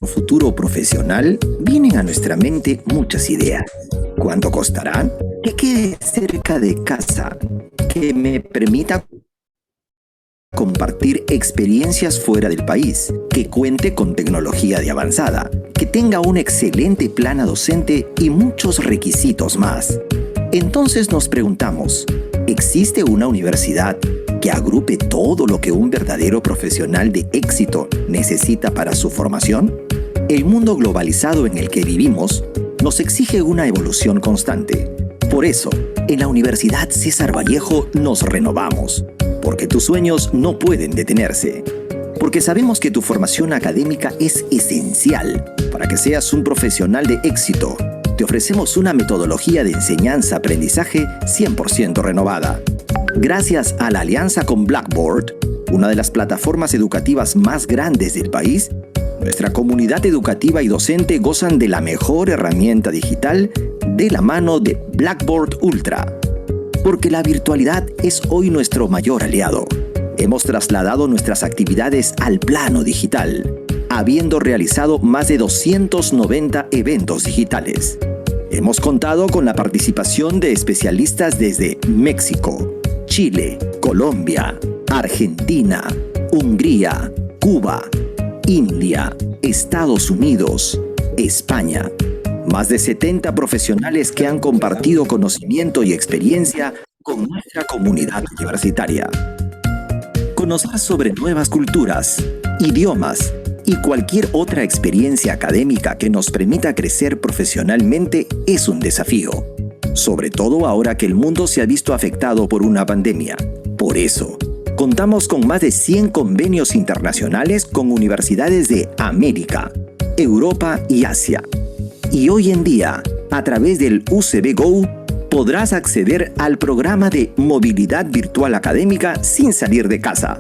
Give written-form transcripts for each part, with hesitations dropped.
futuro profesional, vienen a nuestra mente muchas ideas. ¿Cuánto costará? Que quede cerca de casa, que me permita compartir experiencias fuera del país, que cuente con tecnología de avanzada, que tenga un excelente plana docente y muchos requisitos más. Entonces nos preguntamos, ¿existe una universidad que agrupe todo lo que un verdadero profesional de éxito necesita para su formación? El mundo globalizado en el que vivimos nos exige una evolución constante. Por eso, en la Universidad César Vallejo nos renovamos, porque tus sueños no pueden detenerse, porque sabemos que tu formación académica es esencial para que seas un profesional de éxito. Te ofrecemos una metodología de enseñanza-aprendizaje 100% renovada. Gracias a la alianza con Blackboard, una de las plataformas educativas más grandes del país, nuestra comunidad educativa y docente gozan de la mejor herramienta digital de la mano de Blackboard Ultra. Porque la virtualidad es hoy nuestro mayor aliado. Hemos trasladado nuestras actividades al plano digital, habiendo realizado más de 290 eventos digitales. Hemos contado con la participación de especialistas desde México, Chile, Colombia, Argentina, Hungría, Cuba, India, Estados Unidos, España. Más de 70 profesionales que han compartido conocimiento y experiencia con nuestra comunidad universitaria. Conocer sobre nuevas culturas, idiomas y cualquier otra experiencia académica que nos permita crecer profesionalmente es un desafío, sobre todo ahora que el mundo se ha visto afectado por una pandemia. Por eso, contamos con más de 100 convenios internacionales con universidades de América, Europa y Asia. Y hoy en día, a través del UCB Go, podrás acceder al programa de movilidad virtual académica sin salir de casa.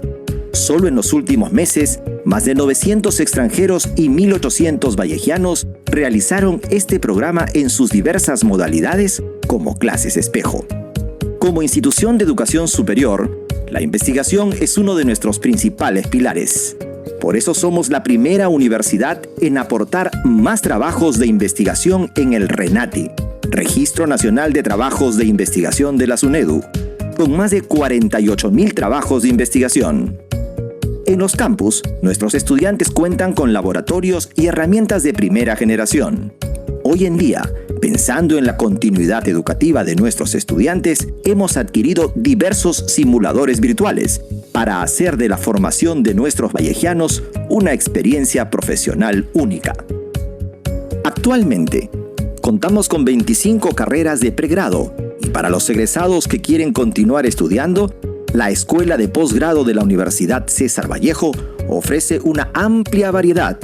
Solo en los últimos meses, más de 900 extranjeros y 1.800 vallejianos realizaron este programa en sus diversas modalidades como clases espejo. Como institución de educación superior, la investigación es uno de nuestros principales pilares. Por eso somos la primera universidad en aportar más trabajos de investigación en el RENATI, Registro Nacional de Trabajos de Investigación de la SUNEDU, con más de 48.000 trabajos de investigación. En los campus, nuestros estudiantes cuentan con laboratorios y herramientas de primera generación. Hoy en día, pensando en la continuidad educativa de nuestros estudiantes, hemos adquirido diversos simuladores virtuales para hacer de la formación de nuestros vallejianos una experiencia profesional única. Actualmente, contamos con 25 carreras de pregrado y para los egresados que quieren continuar estudiando, la Escuela de Posgrado de la Universidad César Vallejo ofrece una amplia variedad,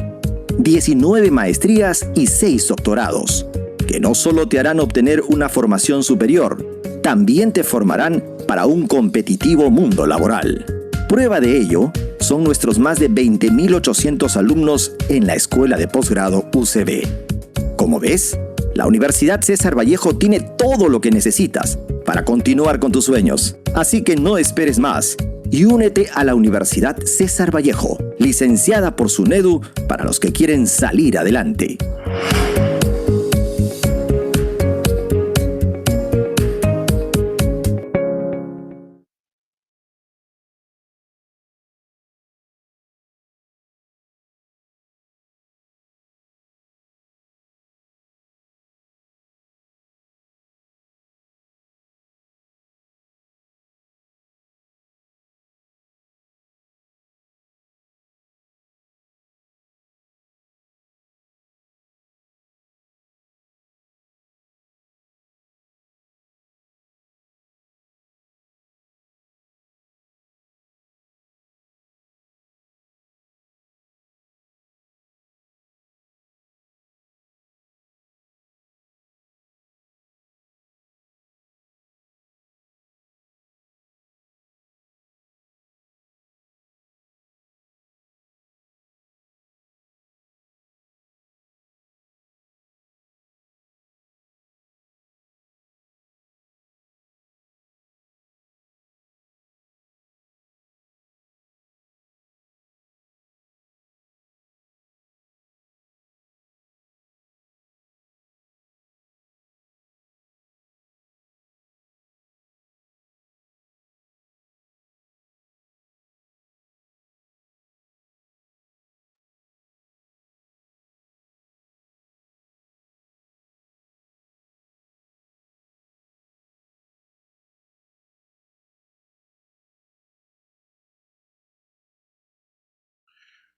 19 maestrías y 6 doctorados, que no solo te harán obtener una formación superior, también te formarán para un competitivo mundo laboral. Prueba de ello son nuestros más de 20.800 alumnos en la Escuela de Posgrado UCB. Como ves, la Universidad César Vallejo tiene todo lo que necesitas para continuar con tus sueños. Así que no esperes más y únete a la Universidad César Vallejo, licenciada por SUNEDU para los que quieren salir adelante.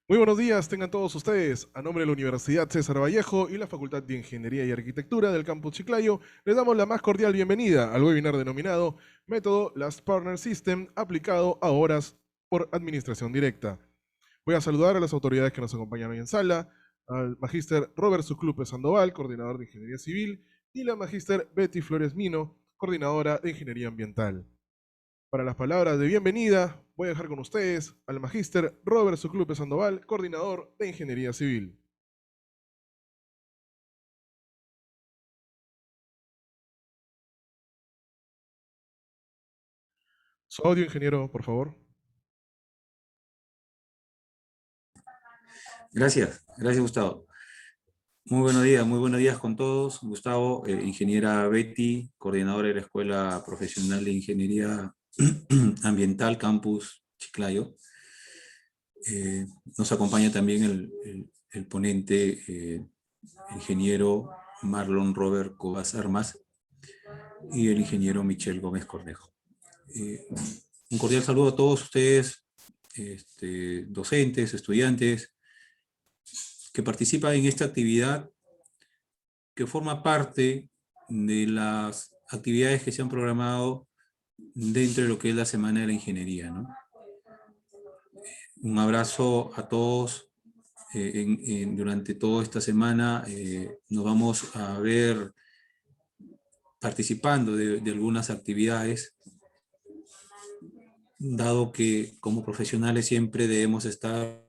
Muy buenos días, tengan todos ustedes. A nombre de la Universidad César Vallejo y la Facultad de Ingeniería y Arquitectura del Campus Chiclayo, les damos la más cordial bienvenida al webinar denominado Método Last Partner System aplicado a horas por administración directa. Voy a saludar a las autoridades que nos acompañan hoy en sala, al magíster Robert Suclupe Sandoval, coordinador de Ingeniería Civil, y la magíster Betty Flores Mino, coordinadora de Ingeniería Ambiental. Para las palabras de bienvenida, voy a dejar con ustedes al magíster Robert Suclupe Sandoval, coordinador de Ingeniería Civil. Su audio, ingeniero, por favor. Gracias Gustavo. Muy buenos días con todos. Gustavo, ingeniera Betty, coordinadora de la Escuela Profesional de Ingeniería Ambiental Campus Chiclayo. Nos acompaña también el ponente, ingeniero Marlon Robert Cobas Armas y el ingeniero Michel Gómez Cornejo. Un cordial saludo a todos ustedes, docentes, estudiantes, que participan en esta actividad que forma parte de las actividades que se han programado dentro de lo que es la Semana de la Ingeniería, ¿no? Un abrazo a todos. Durante toda esta semana nos vamos a ver participando de algunas actividades, dado que como profesionales siempre debemos estar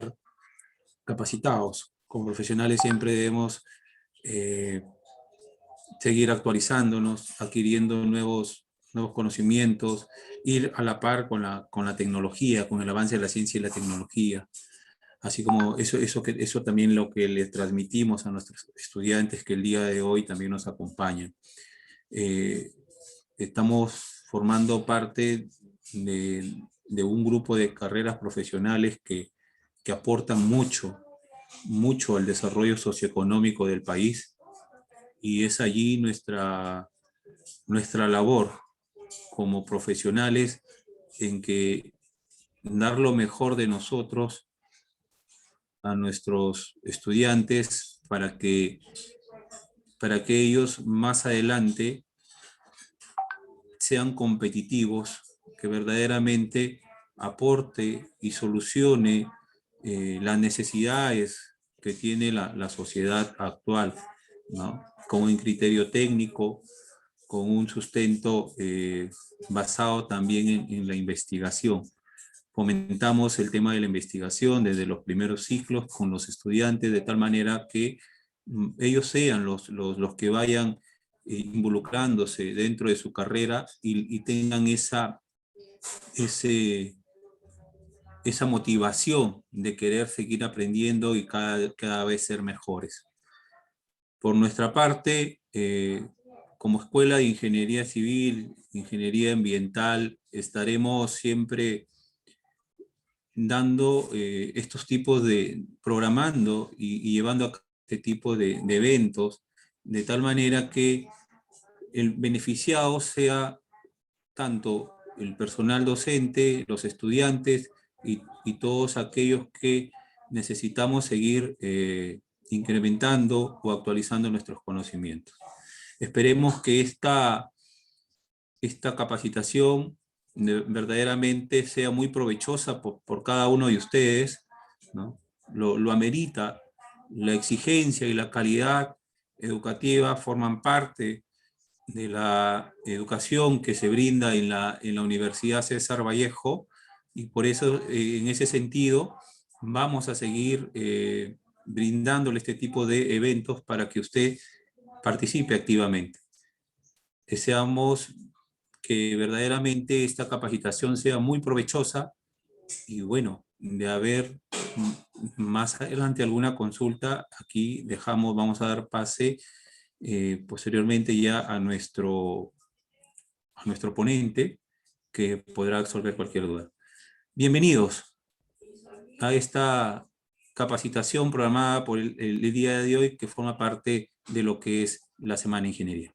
capacitados, como profesionales siempre debemos seguir actualizándonos, adquiriendo nuevos conocimientos, ir a la par con la tecnología, con el avance de la ciencia y la tecnología. Así como eso también lo que les transmitimos a nuestros estudiantes que el día de hoy también nos acompañan. Estamos formando parte de un grupo de carreras profesionales que aportan mucho al desarrollo socioeconómico del país, y es allí nuestra labor como profesionales en que dar lo mejor de nosotros a nuestros estudiantes para que ellos más adelante sean competitivos, que verdaderamente aporte y solucione las necesidades que tiene la sociedad actual, ¿no? Con un criterio técnico, con un sustento basado también en la investigación. Fomentamos el tema de la investigación desde los primeros ciclos con los estudiantes, de tal manera que ellos sean los que vayan involucrándose dentro de su carrera y tengan esa motivación de querer seguir aprendiendo y cada vez ser mejores. Por nuestra parte, como Escuela de Ingeniería Civil, Ingeniería Ambiental, estaremos siempre dando estos tipos programando y llevando a cabo este tipo de eventos, de tal manera que el beneficiado sea tanto el personal docente, los estudiantes y todos aquellos que necesitamos seguir incrementando o actualizando nuestros conocimientos. Esperemos que esta capacitación verdaderamente sea muy provechosa por cada uno de ustedes, ¿no? Lo amerita. La exigencia y la calidad educativa forman parte de la educación que se brinda en la Universidad César Vallejo, y por eso, en ese sentido, vamos a seguir brindándole este tipo de eventos para que usted participe activamente. Deseamos que verdaderamente esta capacitación sea muy provechosa, y bueno, de haber más adelante alguna consulta, aquí vamos a dar pase posteriormente ya a nuestro ponente, que podrá resolver cualquier duda. Bienvenidos a esta capacitación programada por el día de hoy, que forma parte de lo que es la Semana de Ingeniería.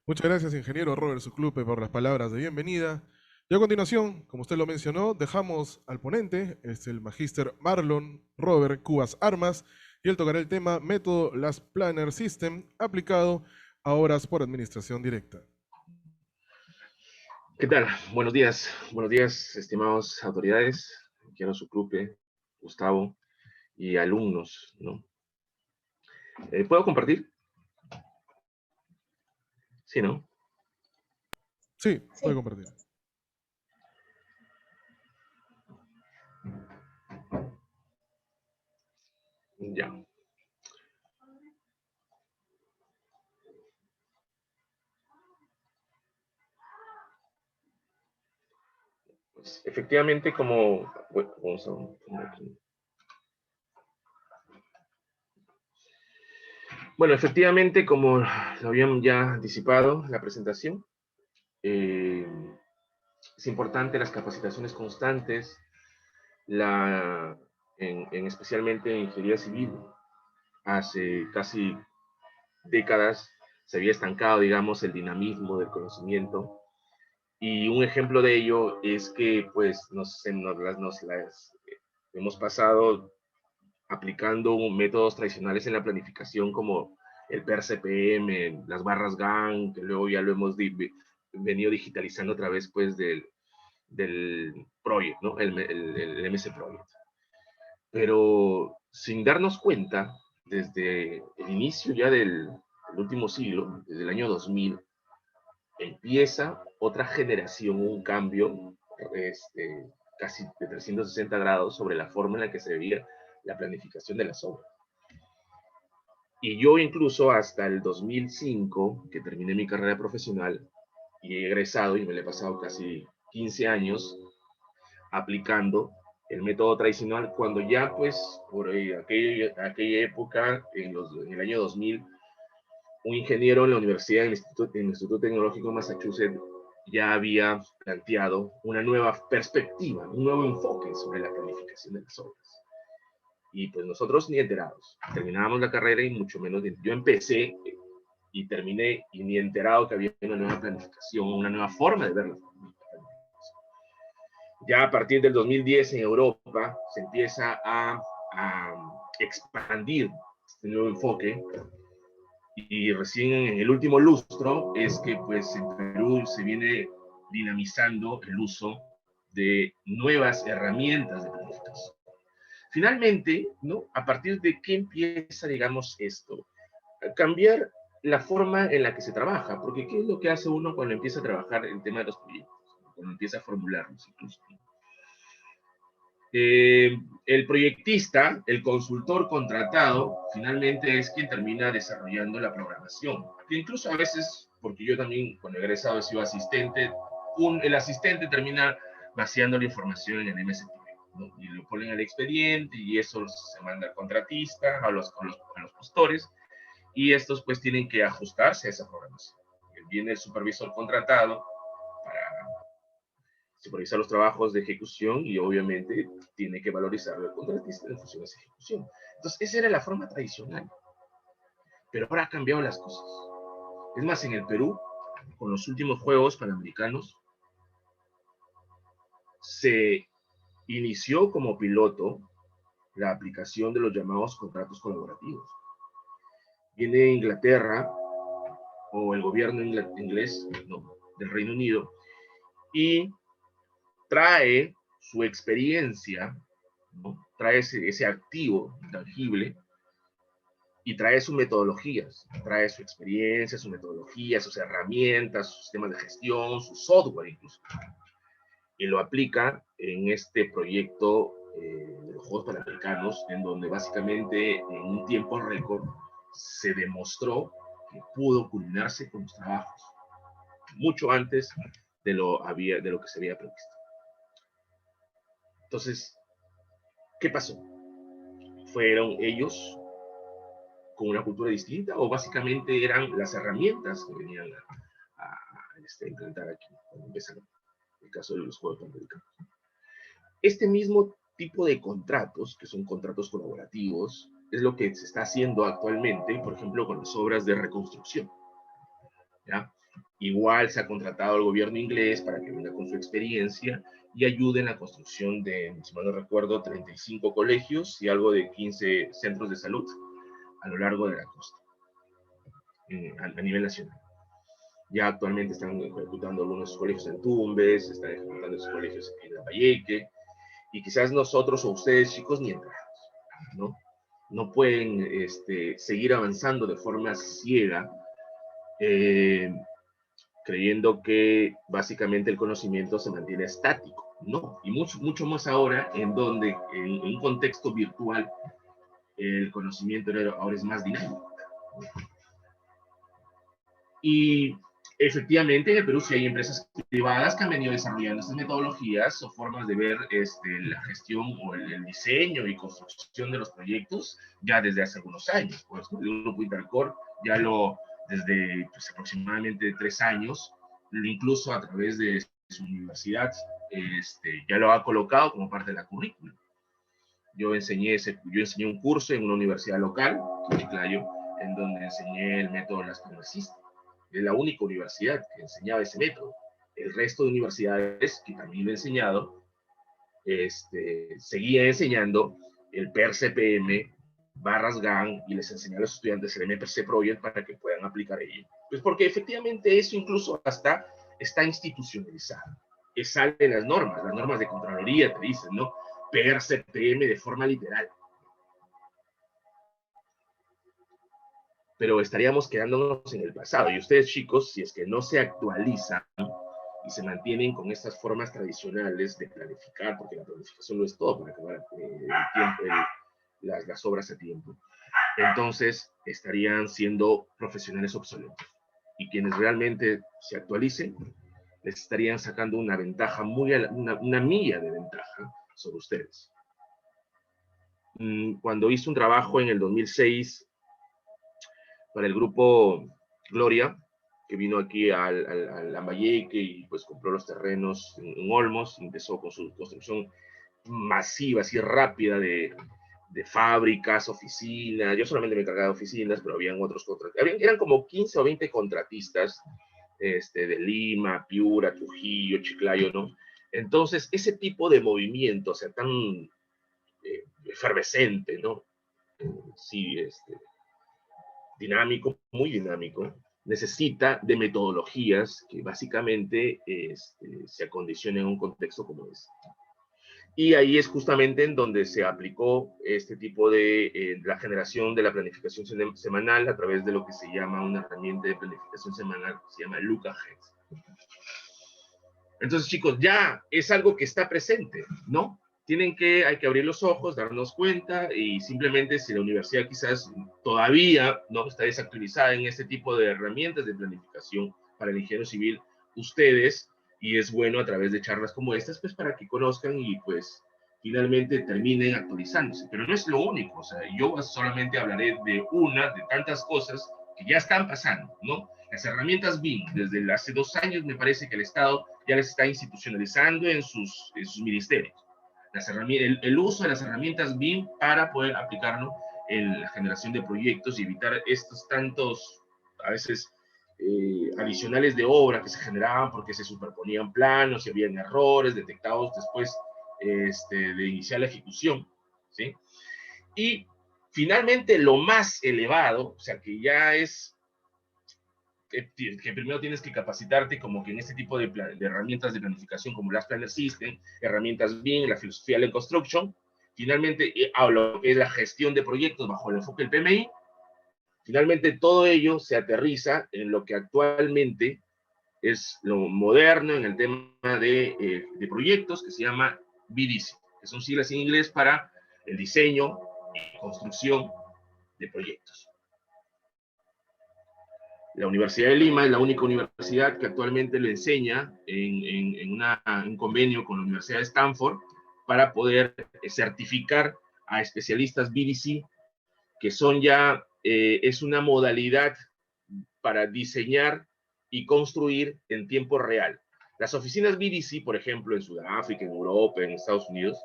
Muchas gracias, ingeniero Robert Suclupe, por las palabras de bienvenida. Y a continuación, como usted lo mencionó, dejamos al ponente, es el magíster Marlon Robert Cubas Armas, y él tocará el tema Método Last Planner System aplicado a obras por administración directa. ¿Qué tal? Buenos días, estimados autoridades, Quiero Sucrupe, Gustavo y alumnos, ¿no? ¿Puedo compartir? Sí, ¿no? Sí, puede compartir. Ya. Pues, efectivamente, como... Bueno, vamos a poner aquí. Bueno, efectivamente, como lo habían ya anticipado la presentación, es importante las capacitaciones constantes, especialmente en ingeniería civil. Hace casi décadas se había estancado, digamos, el dinamismo del conocimiento. Y un ejemplo de ello es que, pues, hemos pasado aplicando métodos tradicionales en la planificación como el PER-CPM, las barras GAN, que luego ya lo hemos venido digitalizando a través, pues, del Project, ¿no? El MC Project. Pero sin darnos cuenta, desde el inicio ya del último siglo, desde el año 2000, empieza otra generación, un cambio casi de 360 grados sobre la forma en la que se veía la planificación de las obras. Y yo incluso hasta el 2005, que terminé mi carrera profesional y he egresado y me le he pasado casi 15 años aplicando el método tradicional, cuando ya pues por aquella época, en el año 2000, un ingeniero en la universidad, en el Instituto Tecnológico de Massachusetts, ya había planteado una nueva perspectiva, un nuevo enfoque sobre la planificación de las obras. Y pues nosotros ni enterados. Terminábamos la carrera y mucho menos. Yo empecé y terminé y ni enterado que había una nueva planificación, una nueva forma de ver la planificación. Ya a partir del 2010 en Europa se empieza a expandir este nuevo enfoque. Y recién en el último lustro es que pues en Perú se viene dinamizando el uso de nuevas herramientas de planificación. Finalmente, ¿no? ¿A partir de qué empieza, digamos, esto? A cambiar la forma en la que se trabaja, porque ¿qué es lo que hace uno cuando empieza a trabajar el tema de los proyectos? Cuando empieza a formularlos incluso. El proyectista, el consultor contratado, finalmente es quien termina desarrollando la programación. Que incluso a veces, porque yo también cuando he egresado he sido asistente, el asistente termina vaciando la información en el MS Project, ¿no? Y lo ponen al expediente y eso se manda al contratista, a los postores, y estos pues tienen que ajustarse a esa programación. Viene el supervisor contratado para supervisar los trabajos de ejecución y obviamente tiene que valorizarlo el contratista en función de esa ejecución. Entonces, esa era la forma tradicional. Pero ahora han cambiado las cosas. Es más, en el Perú, con los últimos Juegos Panamericanos, se inició como piloto la aplicación de los llamados contratos colaborativos. Viene Inglaterra, o el gobierno inglés, no, del Reino Unido, y trae su experiencia, ¿no? Trae ese activo tangible y trae sus metodologías, trae su experiencia, su metodología, sus herramientas, sus sistemas de gestión, su software incluso, y lo aplica en este proyecto de los Juegos Panamericanos, en donde básicamente en un tiempo récord se demostró que pudo culminarse con los trabajos mucho antes de lo que se había previsto. Entonces, ¿qué pasó? ¿Fueron ellos con una cultura distinta o básicamente eran las herramientas que venían a implementar aquí cuando empezaron el caso de los Juegos Panamericanos? Este mismo tipo de contratos, que son contratos colaborativos, es lo que se está haciendo actualmente, por ejemplo, con las obras de reconstrucción, ¿ya? Igual se ha contratado al gobierno inglés para que venga con su experiencia y ayude en la construcción de, si mal no recuerdo, 35 colegios y algo de 15 centros de salud a lo largo de la costa, a nivel nacional. Ya actualmente están ejecutando algunos colegios en Tumbes, están ejecutando esos colegios en Lambayeque, y quizás nosotros o ustedes, chicos, ni enterados, ¿no? No pueden seguir avanzando de forma ciega, creyendo que básicamente el conocimiento se mantiene estático. No, y mucho más ahora, en donde en un contexto virtual el conocimiento ahora es más dinámico. Y efectivamente en el Perú sí hay empresas privadas que han venido desarrollando estas metodologías o formas de ver la gestión o el diseño y construcción de los proyectos ya desde hace algunos años. Pues, ¿no? El Grupo Intercorp ya desde pues, aproximadamente 3 años, incluso a través de su universidad, ya lo ha colocado como parte de la currícula. Yo enseñé un curso en una universidad local, en Chiclayo, en donde enseñé el método de las Partner System. Es la única universidad que enseñaba ese método. El resto de universidades que también lo he enseñado, seguía enseñando el PER-CPM, barras GAN, y les enseñé a los estudiantes el MPC Project para que puedan aplicar ello. Pues porque efectivamente eso incluso hasta está institucionalizado. Que salen las normas de Contraloría te dicen, ¿no? PER-CPM de forma literal. Pero estaríamos quedándonos en el pasado. Y ustedes, chicos, si es que no se actualizan y se mantienen con estas formas tradicionales de planificar, porque la planificación no es todo para acabar las obras a tiempo, entonces estarían siendo profesionales obsoletos. Y quienes realmente se actualicen, les estarían sacando una ventaja, una milla de ventaja sobre ustedes. Cuando hice un trabajo en el 2006 para el grupo Gloria, que vino aquí al Lambayeque y pues compró los terrenos en Olmos, empezó con su construcción masiva, así rápida de fábricas, oficinas. Yo solamente me encargaba de oficinas, pero habían otros contratistas. Eran como 15 o 20 contratistas de Lima, Piura, Trujillo, Chiclayo, ¿no? Entonces, ese tipo de movimiento, o sea, tan efervescente, ¿no? Sí, dinámico, muy dinámico, necesita de metodologías que básicamente se acondicionen a un contexto como este. Y ahí es justamente en donde se aplicó este tipo de la generación de la planificación semanal a través de lo que se llama una herramienta de planificación semanal, que se llama LucaGET. Entonces, chicos, ya es algo que está presente, ¿no? Hay que abrir los ojos, darnos cuenta, y simplemente si la universidad quizás todavía no está desactualizada en este tipo de herramientas de planificación para el ingeniero civil, ustedes, y es bueno a través de charlas como estas, pues para que conozcan y pues finalmente terminen actualizándose. Pero no es lo único, o sea, yo solamente hablaré de una de tantas cosas que ya están pasando, ¿no? Las herramientas BIM, desde hace 2 años me parece que el Estado ya les está institucionalizando en sus ministerios. El uso de las herramientas BIM para poder aplicarlo en la generación de proyectos y evitar estos tantos, a veces, adicionales de obra que se generaban porque se superponían planos y habían errores detectados después de iniciar la ejecución, ¿sí? Y finalmente lo más elevado, o sea, que ya es que primero tienes que capacitarte como que en este tipo de herramientas de planificación como las Planner System, herramientas BIM, la filosofía de la construction, finalmente hablo que es la gestión de proyectos bajo el enfoque del PMI. Finalmente todo ello se aterriza en lo que actualmente es lo moderno en el tema de proyectos, que se llama BDC, que son siglas en inglés para el diseño y construcción de proyectos. La Universidad de Lima es la única universidad que actualmente le enseña en un convenio con la Universidad de Stanford para poder certificar a especialistas BDC, que son ya, es una modalidad para diseñar y construir en tiempo real. Las oficinas BDC, por ejemplo, en Sudáfrica, en Europa, en Estados Unidos,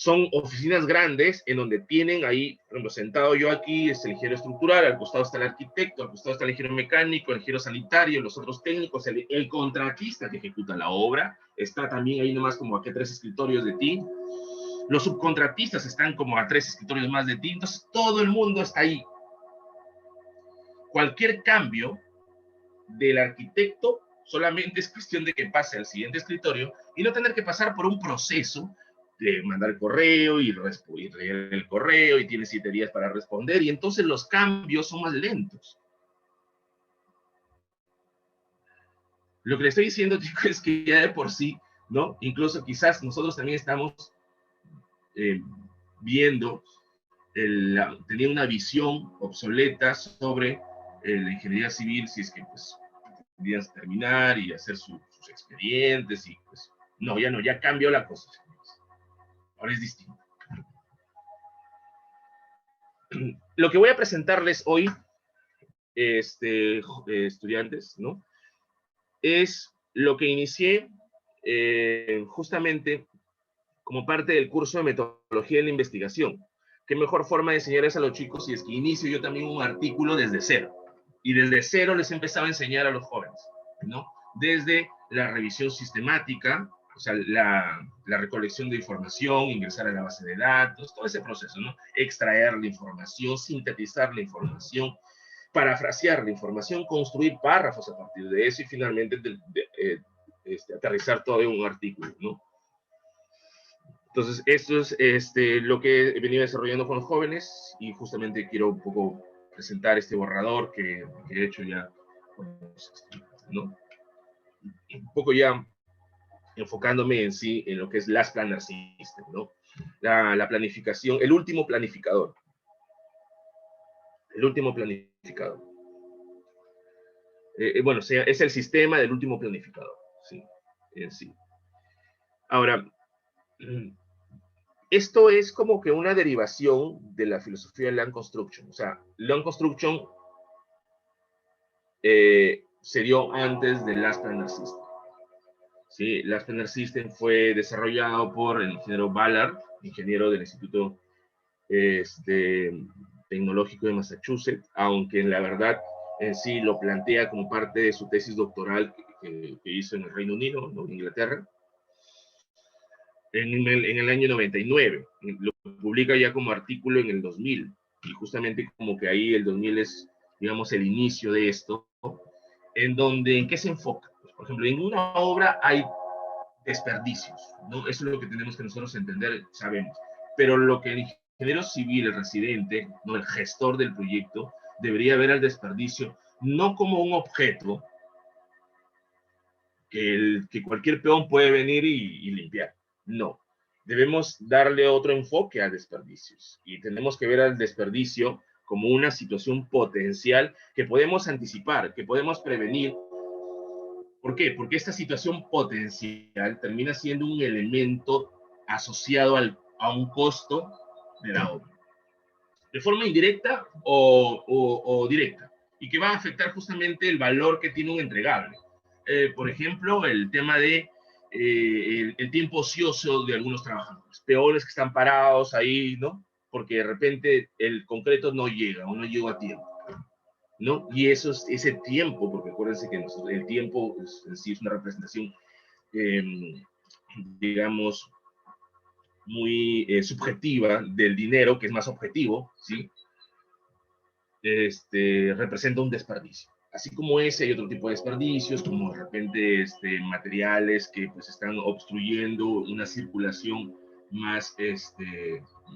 son oficinas grandes en donde tienen ahí, por ejemplo, sentado yo aquí, es el ingeniero estructural, al costado está el arquitecto, al costado está el ingeniero mecánico, el ingeniero sanitario, los otros técnicos, el contratista que ejecuta la obra, está también ahí nomás como a 3 escritorios de ti. Los subcontratistas están como a 3 escritorios más de ti, entonces todo el mundo está ahí. Cualquier cambio del arquitecto solamente es cuestión de que pase al siguiente escritorio y no tener que pasar por un proceso de mandar el correo y leer el correo y tiene 7 días para responder, y entonces los cambios son más lentos. Lo que le estoy diciendo, chicos, es que ya de por sí, ¿no? Incluso quizás nosotros también estamos viendo, tenía una visión obsoleta sobre la ingeniería civil, si es que pues podías terminar y hacer sus expedientes, y pues no, ya cambió la cosa. Ahora es distinto. Lo que voy a presentarles hoy, estudiantes, ¿no? Es lo que inicié justamente como parte del curso de metodología de la investigación. ¿Qué mejor forma de enseñarles a los chicos si es que inicio yo también un artículo desde cero? Y desde cero les empezaba a enseñar a los jóvenes, ¿no? Desde la revisión sistemática, o sea, la recolección de información, ingresar a la base de datos, todo ese proceso, ¿no? Extraer la información, sintetizar la información, parafrasear la información, construir párrafos a partir de eso y finalmente aterrizar todo en un artículo, ¿no? Entonces, esto es lo que he venido desarrollando con los jóvenes, y justamente quiero un poco presentar este borrador que he hecho ya, ¿no? Un poco ya enfocándome en sí en lo que es Last Planner System, ¿no? La planificación, el último planificador. El último planificador. Bueno, es el sistema del último planificador, ¿sí? En sí. Ahora, esto es como que una derivación de la filosofía de Land Construction. O sea, Land Construction se dio antes del Last Planner System. ¿Sí? Last Planner System fue desarrollado por el ingeniero Ballard, ingeniero del Instituto Tecnológico de Massachusetts, aunque en la verdad en sí lo plantea como parte de su tesis doctoral que hizo en el Reino Unido, ¿no? En Inglaterra, en el año 99. Lo publica ya como artículo en el 2000, y justamente como que ahí el 2000 es, digamos, el inicio de esto, en donde, ¿en qué se enfoca? Pues, por ejemplo, en una obra hay desperdicios, ¿no? Eso es lo que tenemos que nosotros entender, sabemos. Pero lo que el ingeniero civil, el residente, ¿no? El gestor del proyecto, debería ver al desperdicio no como un objeto que cualquier peón puede venir y limpiar. No. Debemos darle otro enfoque a desperdicios. Y tenemos que ver al desperdicio como una situación potencial que podemos anticipar, que podemos prevenir. ¿Por qué? Porque esta situación potencial termina siendo un elemento asociado a un costo de la obra, de forma indirecta o directa, y que va a afectar justamente el valor que tiene un entregable. Por ejemplo, el tema de el tiempo ocioso de algunos trabajadores, peones que están parados ahí, ¿no? Porque de repente el concreto no llega o no llega a tiempo, ¿no? Y eso es ese tiempo, porque acuérdense que el tiempo en sí es una representación, digamos, muy subjetiva del dinero, que es más objetivo, ¿sí? Representa un desperdicio. Así como ese, hay otro tipo de desperdicios, como de repente materiales que pues están obstruyendo una circulación más,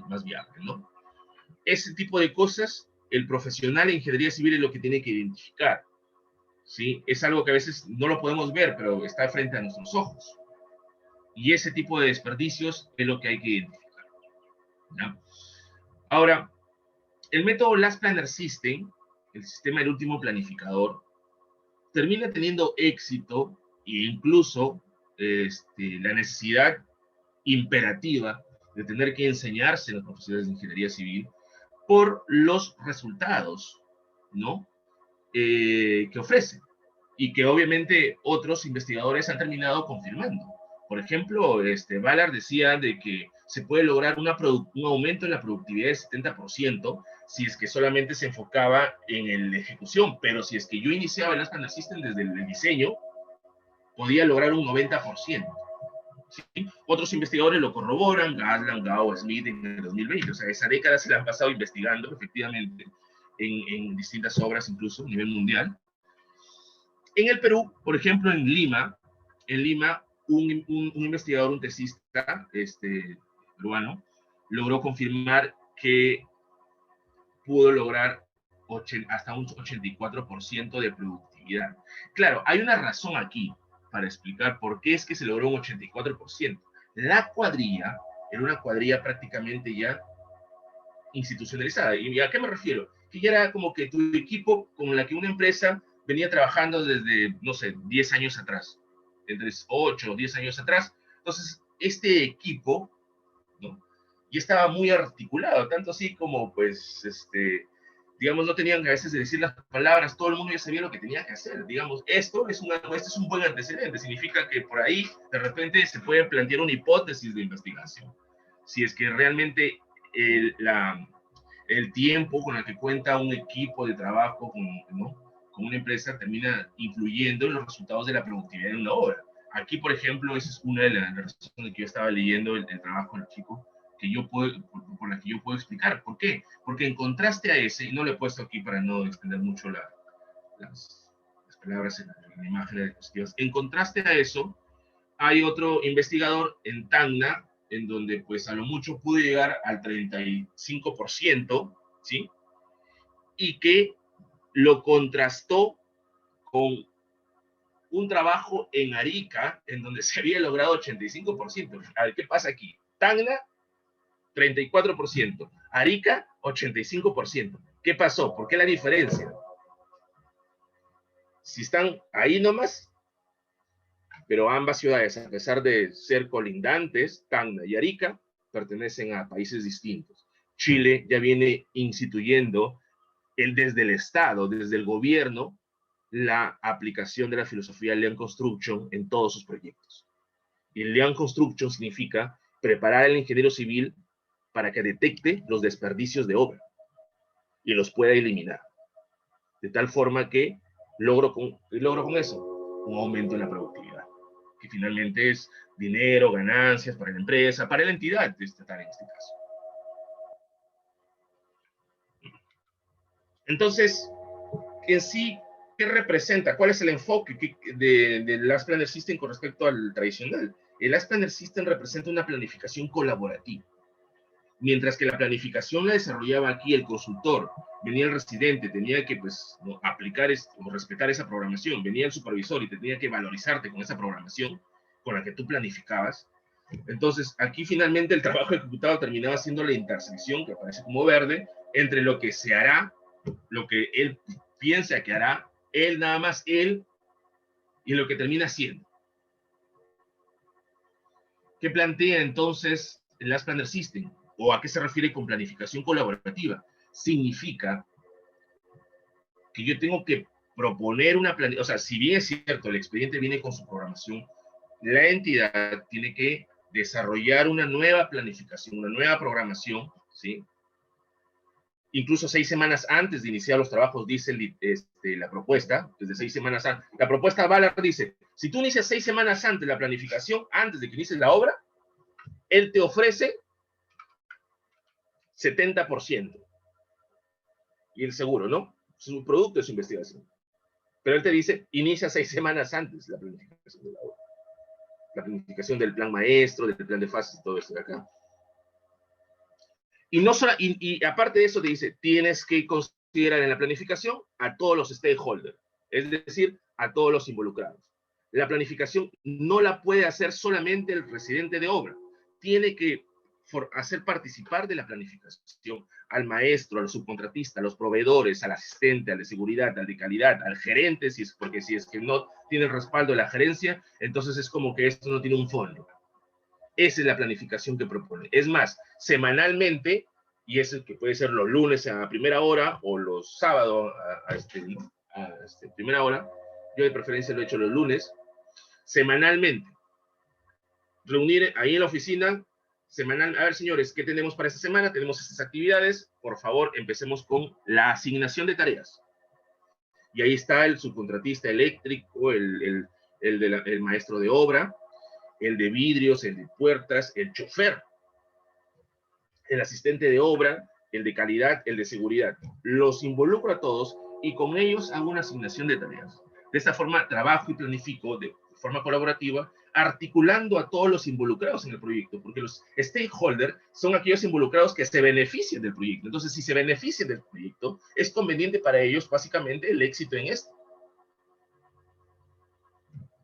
más viable, ¿no? Ese tipo de cosas, el profesional en ingeniería civil es lo que tiene que identificar, ¿sí? Es algo que a veces no lo podemos ver, pero está frente a nuestros ojos. Y ese tipo de desperdicios es lo que hay que identificar, ¿no? Ahora, el método Last Planner System, el sistema del último planificador, termina teniendo éxito e incluso la necesidad imperativa de tener que enseñarse en los profesores de ingeniería civil por los resultados, ¿no? Que ofrece, y que obviamente otros investigadores han terminado confirmando. Por ejemplo, Ballard decía de que se puede lograr un aumento en la productividad del 70% si es que solamente se enfocaba en la ejecución, pero si es que yo iniciaba el Aspen System desde el diseño, podía lograr un 90%. ¿Sí? Otros investigadores lo corroboran, Garland, Gao, Smith en el 2020, o sea, esa década se la han pasado investigando, efectivamente, en distintas obras, incluso a nivel mundial. En el Perú, por ejemplo, en Lima, un investigador, un tesista peruano, logró confirmar que pudo lograr hasta un 84% de productividad. Claro, hay una razón aquí para explicar por qué es que se logró un 84%. La cuadrilla era una cuadrilla prácticamente ya institucionalizada. ¿Y a qué me refiero? Que ya era como que tu equipo con la que una empresa venía trabajando desde, no sé, 10 años atrás, entre 8 o 10 años atrás. Entonces, este equipo, ¿no?, ya estaba muy articulado, tanto así como, pues, digamos, no tenían que a veces de decir las palabras, todo el mundo ya sabía lo que tenía que hacer. Digamos, este es un buen antecedente, significa que por ahí, de repente, se puede plantear una hipótesis de investigación. Si es que realmente el tiempo con el que cuenta un equipo de trabajo, ¿no?, con una empresa, termina influyendo en los resultados de la productividad de una obra. Aquí, por ejemplo, esa es una de las razones que yo estaba leyendo el trabajo del chico, por la que yo puedo explicar. ¿Por qué? Porque en contraste a ese, y no lo he puesto aquí para no extender mucho las palabras en la imagen de diapositivas, en contraste a eso, hay otro investigador en Tacna, en donde pues a lo mucho pudo llegar al 35%, ¿sí? Y que lo contrastó con un trabajo en Arica, en donde se había logrado 85%. A ver, ¿qué pasa aquí? Tacna, 34%. Arica, 85%. ¿Qué pasó? ¿Por qué la diferencia? Si están ahí nomás, pero ambas ciudades, a pesar de ser colindantes, Tacna y Arica, pertenecen a países distintos. Chile ya viene instituyendo desde el Estado, desde el gobierno, la aplicación de la filosofía Lean Construction en todos sus proyectos. Y Lean Construction significa preparar al ingeniero civil para que detecte los desperdicios de obra y los pueda eliminar. De tal forma que logro con eso un aumento en la productividad, que finalmente es dinero, ganancias para la empresa, para la entidad estatal en este caso. Entonces, en sí, ¿qué representa? ¿Cuál es el enfoque del Last Planner System con respecto al tradicional? El Last Planner System representa una planificación colaborativa. Mientras que la planificación la desarrollaba aquí el consultor, venía el residente, tenía que pues, ¿no?, aplicar o respetar esa programación, venía el supervisor y tenía que valorizarte con esa programación con la que tú planificabas. Entonces, aquí finalmente el trabajo ejecutado terminaba siendo la intersección, que aparece como verde, entre lo que se hará, lo que él piensa que hará, él, nada más él, y lo que termina haciendo. ¿Qué plantea entonces el Last Planner System? ¿O a qué se refiere con planificación colaborativa? Significa que yo tengo que proponer una planificación, o sea, si bien es cierto, el expediente viene con su programación, la entidad tiene que desarrollar una nueva planificación, una nueva programación, ¿sí? Incluso 6 semanas antes de iniciar los trabajos, dice la propuesta, desde 6 semanas antes. La propuesta Ballard dice, si tú inicias 6 semanas antes la planificación, antes de que inicies la obra, él te ofrece 70%. Y el seguro, ¿no? Es un producto de su investigación. Pero él te dice, inicia 6 semanas antes la planificación de la obra. La planificación del plan maestro, del plan de fases, todo esto de acá. Y aparte de eso te dice, tienes que considerar en la planificación a todos los stakeholders, es decir, a todos los involucrados. La planificación no la puede hacer solamente el residente de obra. Tiene que hacer participar de la planificación al maestro, al subcontratista, a los proveedores, al asistente, al de seguridad, al de calidad, al gerente, porque si es que no tiene el respaldo de la gerencia, entonces es como que esto no tiene un fondo. Esa es la planificación que propone. Es más, semanalmente, y es el que puede ser los lunes a primera hora o los sábados a primera hora, yo de preferencia lo he hecho los lunes, semanalmente reunir ahí en la oficina semanal. A ver, señores, ¿qué tenemos para esta semana? Tenemos estas actividades. Por favor, empecemos con la asignación de tareas. Y ahí está el subcontratista eléctrico, el maestro de obra, el de vidrios, el de puertas, el chofer, el asistente de obra, el de calidad, el de seguridad. Los involucro a todos y con ellos hago una asignación de tareas. De esta forma trabajo y planifico de forma colaborativa, articulando a todos los involucrados en el proyecto, porque los stakeholders son aquellos involucrados que se benefician del proyecto. Entonces, si se benefician del proyecto, es conveniente para ellos básicamente el éxito en esto.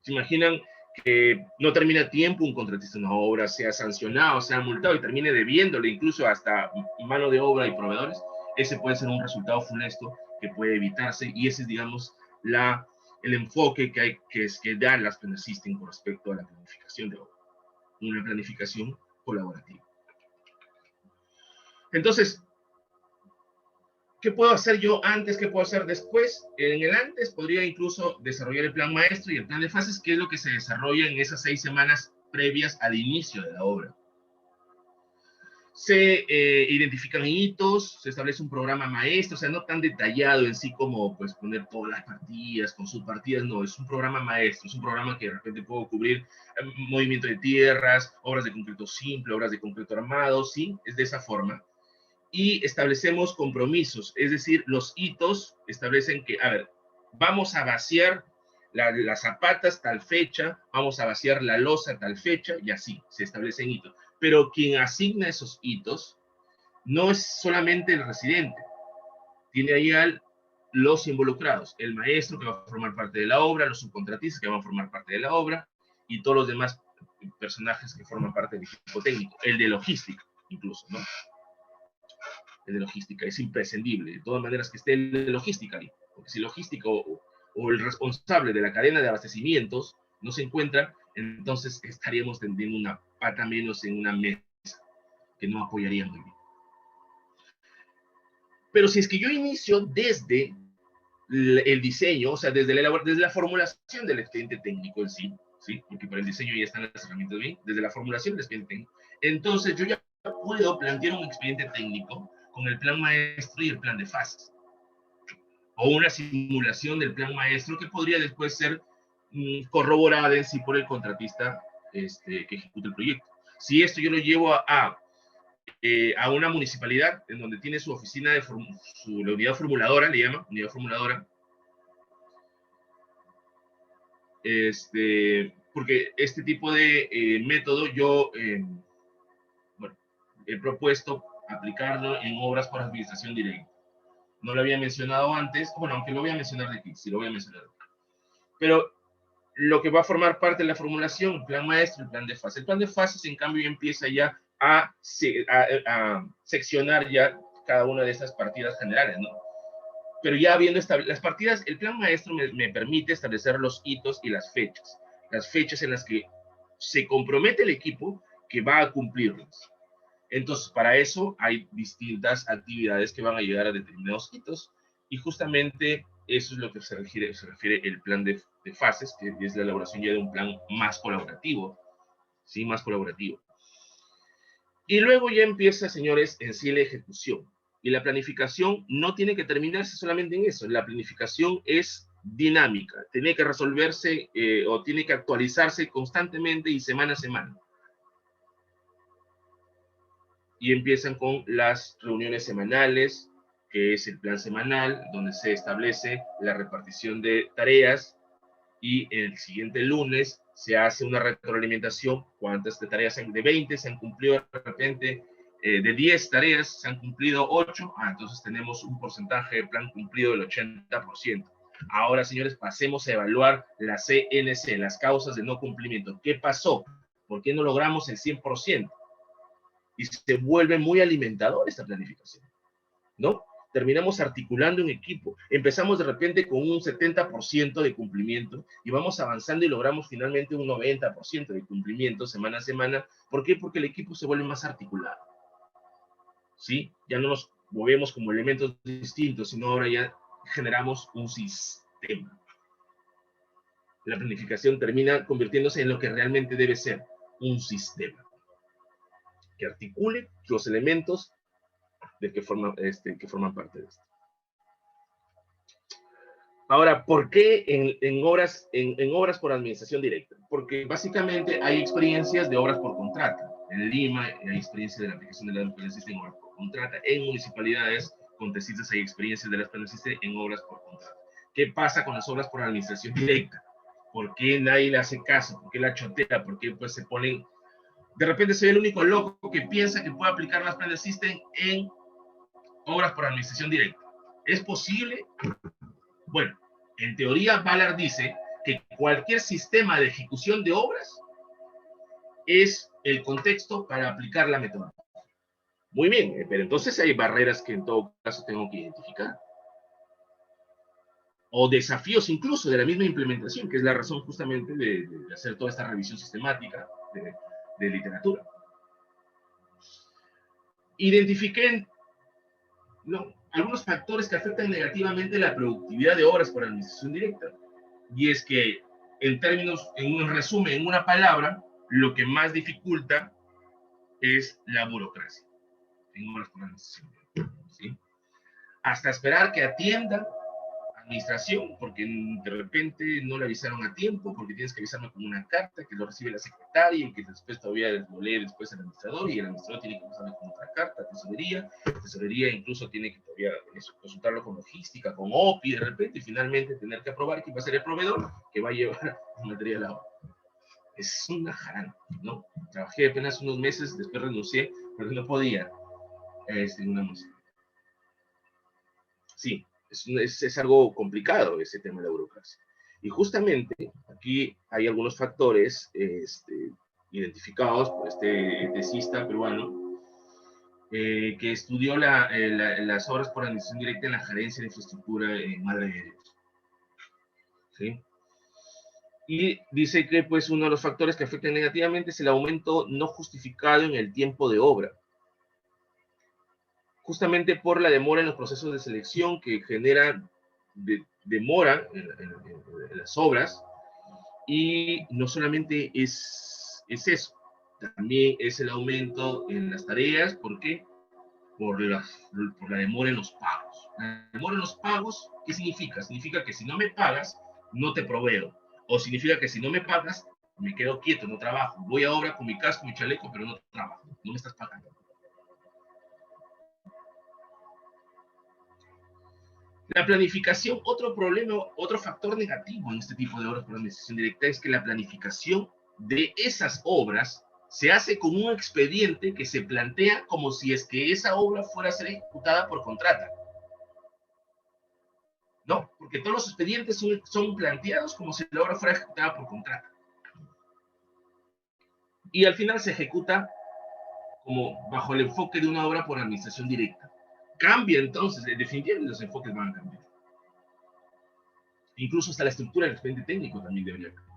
¿Se imaginan que no termina a tiempo un contratista de una obra, sea sancionado, sea multado y termine debiéndole incluso hasta mano de obra y proveedores? Ese puede ser un resultado funesto que puede evitarse, y ese es, digamos, el enfoque que dan las Planner System con respecto a la planificación de obra. Una planificación colaborativa. Entonces, ¿qué puedo hacer yo antes? ¿Qué puedo hacer después? En el antes podría incluso desarrollar el plan maestro y el plan de fases, que es lo que se desarrolla en esas 6 semanas previas al inicio de la obra. Se identifican hitos, se establece un programa maestro, o sea, no tan detallado en sí como pues poner todas las partidas con subpartidas, no, es un programa maestro, es un programa que de repente puedo cubrir movimiento de tierras, obras de concreto simple, obras de concreto armado, sí, es de esa forma. Y establecemos compromisos, es decir, los hitos establecen que, a ver, vamos a vaciar las zapatas tal fecha, vamos a vaciar la losa tal fecha, y así se establecen hitos. Pero quien asigna esos hitos no es solamente el residente, tiene ahí los involucrados, el maestro que va a formar parte de la obra, los subcontratistas que van a formar parte de la obra, y todos los demás personajes que forman parte del equipo técnico, el de logística incluso, ¿no? El de logística es imprescindible, de todas maneras que esté el de logística ahí, porque si logística o el responsable de la cadena de abastecimientos no se encuentra, entonces estaríamos tendiendo una pata menos en una mesa que no apoyaría muy bien. Pero si es que yo inicio desde el diseño, o sea, desde la formulación del expediente técnico en sí, ¿sí? Porque para el diseño ya están las herramientas bien, desde la formulación del expediente técnico, entonces yo ya puedo plantear un expediente técnico con el plan maestro y el plan de fases, o una simulación del plan maestro que podría después ser corroborada en sí por el contratista que ejecuta el proyecto. Si esto yo lo llevo a una municipalidad en donde tiene su oficina de la unidad formuladora, le llama, unidad formuladora, porque este tipo de método yo, bueno, he propuesto aplicarlo en obras por administración directa. No lo había mencionado antes, bueno, aunque lo voy a mencionar de aquí, sí lo voy a mencionar. Pero lo que va a formar parte de la formulación, el plan maestro, el plan de fase. El plan de fases, en cambio, ya empieza ya a seccionar ya cada una de esas partidas generales, ¿no? Pero ya habiendo las partidas, el plan maestro me permite establecer los hitos y las fechas en las que se compromete el equipo que va a cumplirlas. Entonces, para eso hay distintas actividades que van a llegar a determinados hitos, y justamente eso es lo que se refiere el plan de fases, que es la elaboración ya de un plan más colaborativo, ¿sí? Más colaborativo. Y luego ya empieza, señores, en sí la ejecución. Y la planificación no tiene que terminarse solamente en eso. La planificación es dinámica, tiene que resolverse o tiene que actualizarse constantemente y semana a semana. Y empiezan con las reuniones semanales, que es el plan semanal, donde se establece la repartición de tareas, y el siguiente lunes se hace una retroalimentación, cuántas de tareas de 20 se han cumplido de repente, de 10 tareas se han cumplido 8, entonces tenemos un porcentaje de plan cumplido del 80%. Ahora, señores, pasemos a evaluar la CNC, las causas de no cumplimiento. ¿Qué pasó? ¿Por qué no logramos el 100%? Y se vuelve muy alimentador esta planificación, ¿no? Terminamos articulando un equipo. Empezamos de repente con un 70% de cumplimiento y vamos avanzando y logramos finalmente un 90% de cumplimiento semana a semana. ¿Por qué? Porque el equipo se vuelve más articulado, ¿sí? Ya no nos movemos como elementos distintos, sino ahora ya generamos un sistema. La planificación termina convirtiéndose en lo que realmente debe ser, un sistema que articule los elementos que forman parte de esto. Ahora, ¿por qué en obras por administración directa? Porque básicamente hay experiencias de obras por contrata. En Lima hay experiencia de la aplicación de la Planner System en obras por contrata. En municipalidades con TESISTES hay experiencias de las Planner System en obras por contrata. ¿Qué pasa con las obras por administración directa? ¿Por qué nadie le hace caso? ¿Por qué la chotea? ¿Por qué pues se ponen... De repente soy el único loco que piensa que puede aplicar las Planner System en obras por administración directa? ¿Es posible? Bueno, en teoría Ballard dice que cualquier sistema de ejecución de obras es el contexto para aplicar la metodología. Muy bien, pero entonces hay barreras que en todo caso tengo que identificar. O desafíos incluso de la misma implementación, que es la razón justamente de hacer toda esta revisión sistemática de literatura. Identifiquen algunos factores que afectan negativamente la productividad de obras por administración directa. Y es que, en un resumen, en una palabra, lo que más dificulta es la burocracia en obras por administración directa, ¿sí? Hasta esperar que atienda administración, porque de repente no le avisaron a tiempo, porque tienes que avisarme con una carta que lo recibe la secretaria y que después todavía lo lee después el administrador, y el administrador tiene que avisarme con otra carta, tesorería incluso tiene que todavía consultarlo con logística, con OPI de repente, y finalmente tener que aprobar quién va a ser el proveedor que va a llevar el material a obra. Es una jarana, ¿no? Trabajé apenas unos meses, después renuncié, porque no podía en una música. Sí. Es algo complicado ese tema de la burocracia. Y justamente aquí hay algunos factores identificados por este tesista peruano que estudió las obras por administración directa en la gerencia de infraestructura en Madre de Dios. ¿Sí? Y dice que pues, uno de los factores que afectan negativamente es el aumento no justificado en el tiempo de obra, justamente por la demora en los procesos de selección que genera demora en las obras. Y no solamente es eso, también es el aumento en las tareas. ¿Por qué? Por la demora en los pagos. La demora en los pagos, ¿qué significa? Significa que si no me pagas, no te proveo. O significa que si no me pagas, me quedo quieto, no trabajo. Voy a obra con mi casco, mi chaleco, pero no trabajo. No me estás pagando. La planificación, otro problema, otro factor negativo en este tipo de obras por administración directa es que la planificación de esas obras se hace con un expediente que se plantea como si es que esa obra fuera a ser ejecutada por contrata. No, porque todos los expedientes son planteados como si la obra fuera ejecutada por contrata. Y al final se ejecuta como bajo el enfoque de una obra por administración directa. Cambia entonces, definitivamente los enfoques van a cambiar. Incluso hasta la estructura del expediente técnico también debería cambiar.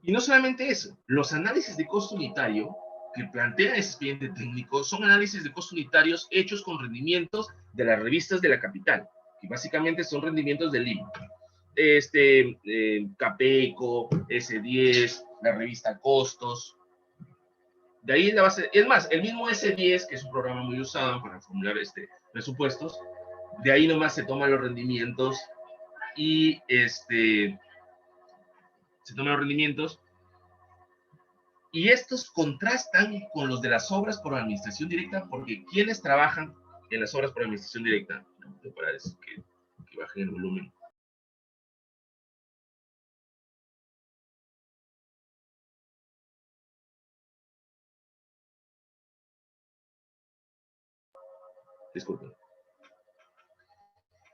Y no solamente eso, los análisis de costo unitario que plantea ese expediente técnico son análisis de costo unitarios hechos con rendimientos de las revistas de la capital, que básicamente son rendimientos del Lima. Capeco, S10, la revista Costos. De ahí la base, es más, el mismo S10, que es un programa muy usado para formular presupuestos, de ahí nomás se toman los rendimientos y estos contrastan con los de las obras por administración directa, porque quienes trabajan en las obras por administración directa, para decir que bajen el volumen. Disculpen.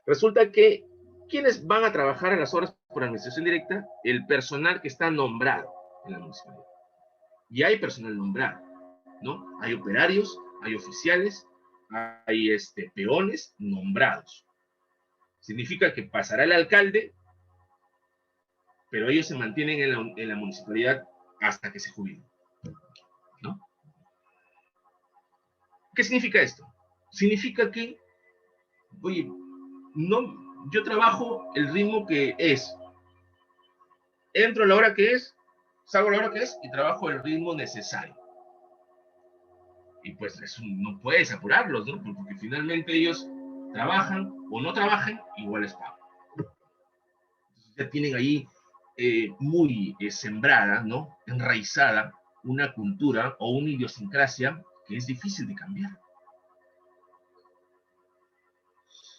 Resulta que ¿quiénes van a trabajar en las obras por administración directa? El personal que está nombrado en la municipalidad. Y hay personal nombrado, ¿no? Hay operarios, hay oficiales, hay peones nombrados. Significa que pasará el alcalde, pero ellos se mantienen en la municipalidad hasta que se jubilen, ¿no? ¿Qué significa esto? Significa que, oye, yo trabajo el ritmo que es, entro a la hora que es, salgo a la hora que es y trabajo el ritmo necesario. Y pues eso no puedes apurarlos, ¿no? Porque finalmente ellos trabajan o no trabajan, igual les pagan. Entonces ya tienen ahí muy sembrada, ¿no? Enraizada una cultura o una idiosincrasia que es difícil de cambiar.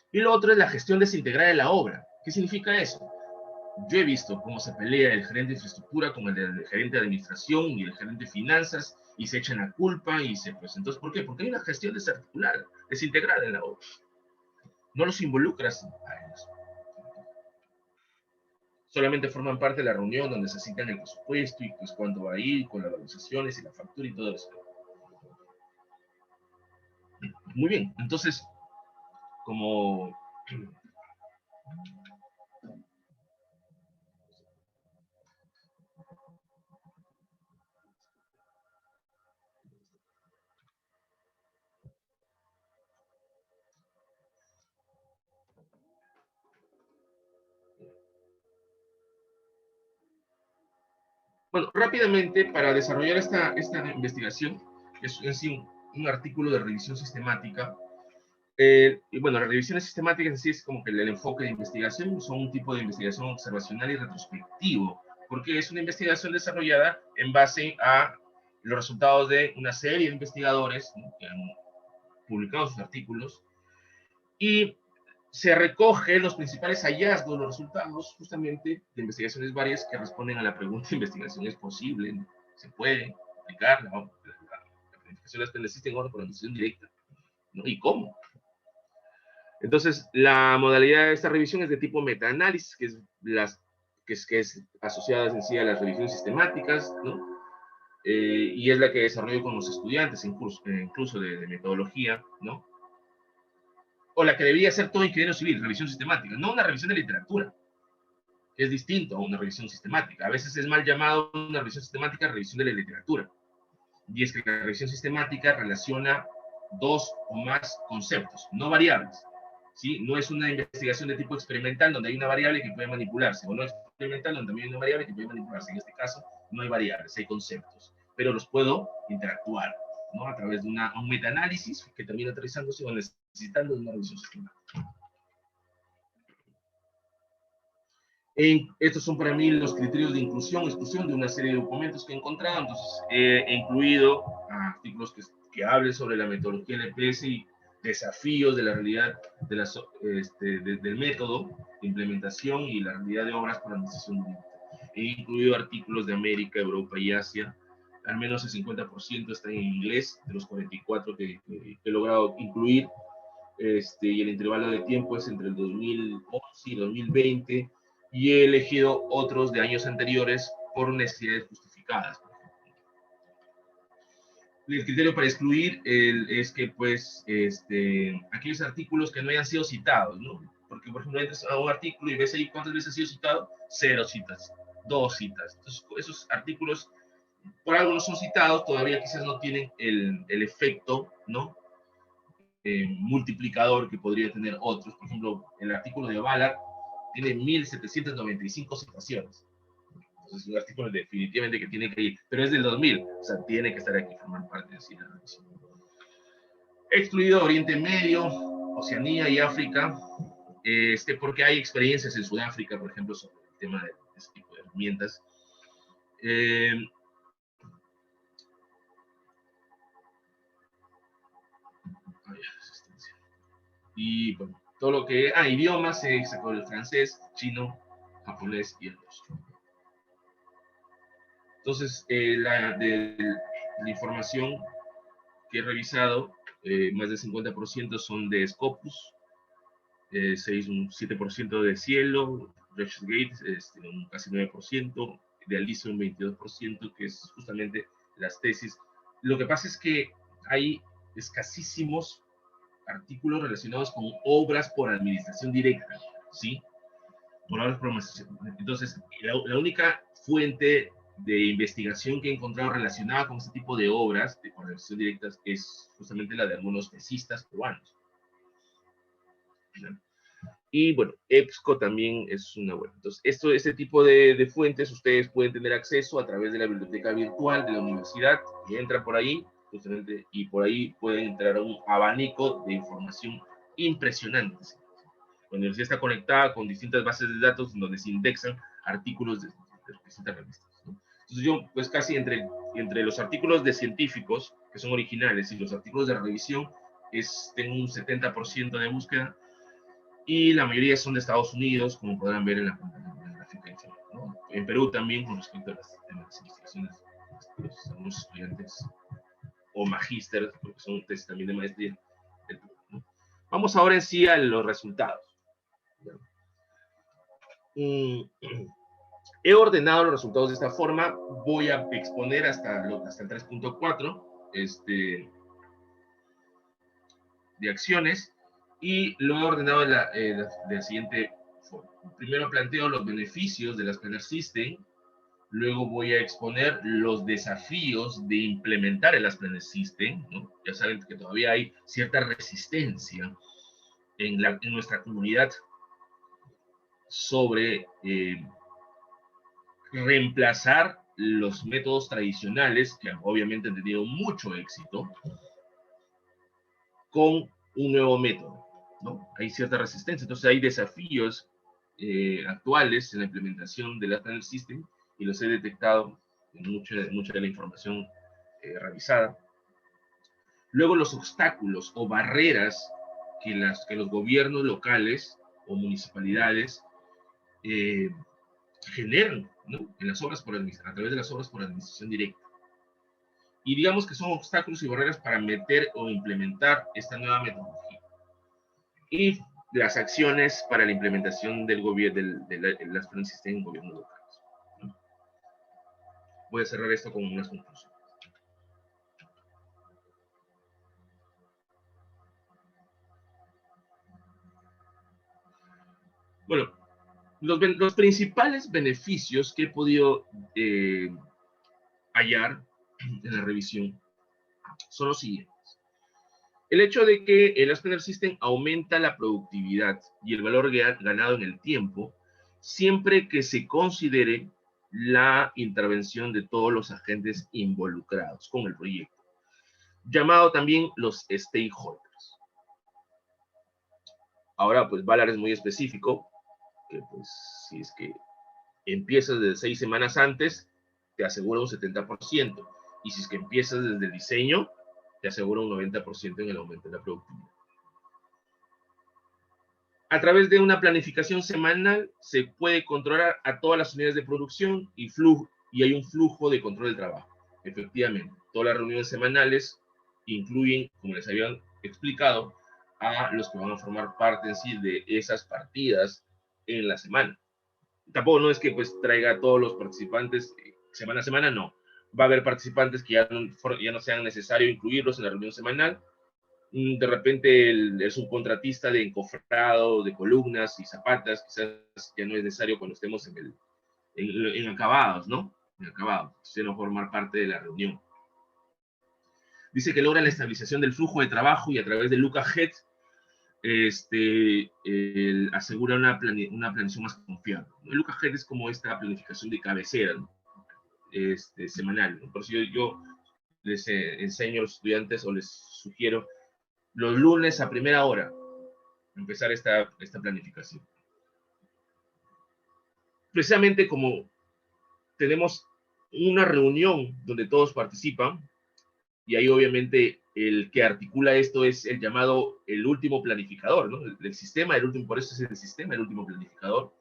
Y lo otro es la gestión desintegrada de la obra. ¿Qué significa eso? Yo he visto cómo se pelea el gerente de infraestructura con el gerente de administración y el gerente de finanzas y se echan la culpa y se pues entonces ¿por qué? Porque hay una gestión desarticulada, desintegrada en la obra. No los involucras a ellos. Solamente forman parte de la reunión donde se asignan el presupuesto y pues cuánto va a ir con las valorizaciones y la factura y todo eso. Muy bien, entonces como bueno, rápidamente, para desarrollar esta investigación, es en sí un artículo de revisión sistemática. Y bueno, las revisiones sistemáticas en sí es como que el enfoque de investigación son un tipo de investigación observacional y retrospectivo, porque es una investigación desarrollada en base a los resultados de una serie de investigadores, ¿no?, que han publicado sus artículos, y se recogen los principales hallazgos, los resultados justamente de investigaciones varias que responden a la pregunta: ¿investigación es posible? ¿No? ¿Se puede aplicar? La planificación existe en orden por administración directa, ¿no? ¿Y cómo? Entonces, la modalidad de esta revisión es de tipo metaanálisis, que es asociada en sí a las revisiones sistemáticas, ¿no? Y es la que desarrollo con los estudiantes, incluso de metodología, ¿no? O la que debería ser todo ingeniero civil, revisión sistemática, no una revisión de literatura, que es distinto a una revisión sistemática. A veces es mal llamado una revisión sistemática revisión de la literatura. Y es que la revisión sistemática relaciona dos o más conceptos, no variables. ¿Sí? No es una investigación de tipo experimental donde hay una variable que puede manipularse, o no experimental donde también hay una variable que puede manipularse. En este caso, no hay variables, hay conceptos, pero los puedo interactuar, ¿no?, a través de un metaanálisis que termina aterrizándose o necesitando de una revisión sistemática. Estos son para mí los criterios de inclusión o exclusión de una serie de documentos que he encontrado. Entonces, he incluido artículos que hablen sobre la metodología LPS y desafíos de la realidad del método de implementación y la realidad de obras por administración directa. He incluido artículos de América, Europa y Asia. Al menos el 50% está en inglés, de los 44 que he logrado incluir. Y el intervalo de tiempo es entre el 2011 y 2020. Y he elegido otros de años anteriores por necesidades justificadas. El criterio para excluir es que, pues, aquellos artículos que no hayan sido citados, ¿no? Porque, por ejemplo, entras a un artículo y ves ahí cuántas veces ha sido citado: 0 citas, 2 citas. Entonces, esos artículos, por algo no son citados, todavía quizás no tienen el efecto, ¿no?, multiplicador que podría tener otros. Por ejemplo, el artículo de Ballard tiene 1795 citaciones. Entonces, es un artículo definitivamente que tiene que ir, pero es del 2000, o sea, tiene que estar aquí, formar parte de la revisión. He excluido Oriente Medio, Oceanía y África, porque hay experiencias en Sudáfrica, por ejemplo, sobre el tema de este tipo de herramientas. Y bueno, todo lo que... idiomas, se sacó el francés, chino, japonés y el ruso. Entonces, la información que he revisado, más del 50% son de Scopus, un 7% de Cielo, ResearchGate, un casi 9%, de Aliso un 22%, que es justamente las tesis. Lo que pasa es que hay escasísimos artículos relacionados con obras por administración directa, ¿sí? Por obras por administración. Entonces, la única fuente de investigación que he encontrado relacionada con este tipo de obras de por administración directa es justamente la de algunos tesistas peruanos. Y bueno, EBSCO también es una buena. Entonces, este tipo de fuentes ustedes pueden tener acceso a través de la biblioteca virtual de la universidad, y entran por ahí, justamente, y por ahí pueden entrar a un abanico de información impresionante. La universidad está conectada con distintas bases de datos donde se indexan artículos de distintas revistas, ¿no? Entonces yo, pues casi entre los artículos de científicos, que son originales, y los artículos de revisión, tengo un 70% de búsqueda, y la mayoría son de Estados Unidos, como podrán ver en la gráfica inferior, ¿no? En Perú también, con respecto a las investigaciones de los algunos estudiantes o magísteres, porque son tesis también de maestría, ¿no? Vamos ahora en sí a los resultados. He ordenado los resultados de esta forma. Voy a exponer hasta el 3.4 de acciones, y lo he ordenado de la siguiente forma. Primero planteo los beneficios de las Planner System, luego voy a exponer los desafíos de implementar el Planner System, ¿no? Ya saben que todavía hay cierta resistencia en nuestra comunidad sobre reemplazar los métodos tradicionales, que obviamente han tenido mucho éxito, con un nuevo método, ¿no? Hay cierta resistencia, entonces hay desafíos actuales en la implementación del Planner System, y los he detectado en mucha de la información revisada. Luego, los obstáculos o barreras que los gobiernos locales o municipalidades generan, ¿no? En las obras a través de las obras por administración directa. Y digamos que son obstáculos y barreras para meter o implementar esta nueva metodología. Y las acciones para la implementación del gobierno, de las Planner System en gobiernos locales, ¿no? Voy a cerrar esto con unas conclusiones. Bueno, los principales beneficios que he podido hallar en la revisión son los siguientes. El hecho de que el Planner System aumenta la productividad y el valor ganado en el tiempo, siempre que se considere la intervención de todos los agentes involucrados con el proyecto, llamado también los stakeholders. Ahora, pues Valar es muy específico, que pues si es que empiezas desde 6 semanas antes, te asegura un 70%, y si es que empiezas desde el diseño, te asegura un 90% en el aumento de la productividad. A través de una planificación semanal se puede controlar a todas las unidades de producción y hay un flujo de control del trabajo. Efectivamente, todas las reuniones semanales incluyen, como les habían explicado, a los que van a formar parte en sí de esas partidas en la semana. Tampoco no es que pues traiga a todos los participantes semana a semana, no. Va a haber participantes que ya no sean necesario incluirlos en la reunión semanal. De repente el subcontratista de encofrado, de columnas y zapatas, quizás ya no es necesario cuando estemos en acabados, ¿no? En acabados, se no formar parte de la reunión. Dice que logra la estabilización del flujo de trabajo, y a través de Lookahead asegura una planificación más confiable. El Lookahead es como esta planificación de cabecera, ¿no? Semanal, ¿no? Por eso yo les enseño a los estudiantes, o les sugiero los lunes a primera hora empezar esta planificación. Precisamente como tenemos una reunión donde todos participan, y ahí obviamente el que articula esto es el llamado el último planificador, ¿no? El sistema del último, por eso es el sistema del último planificador.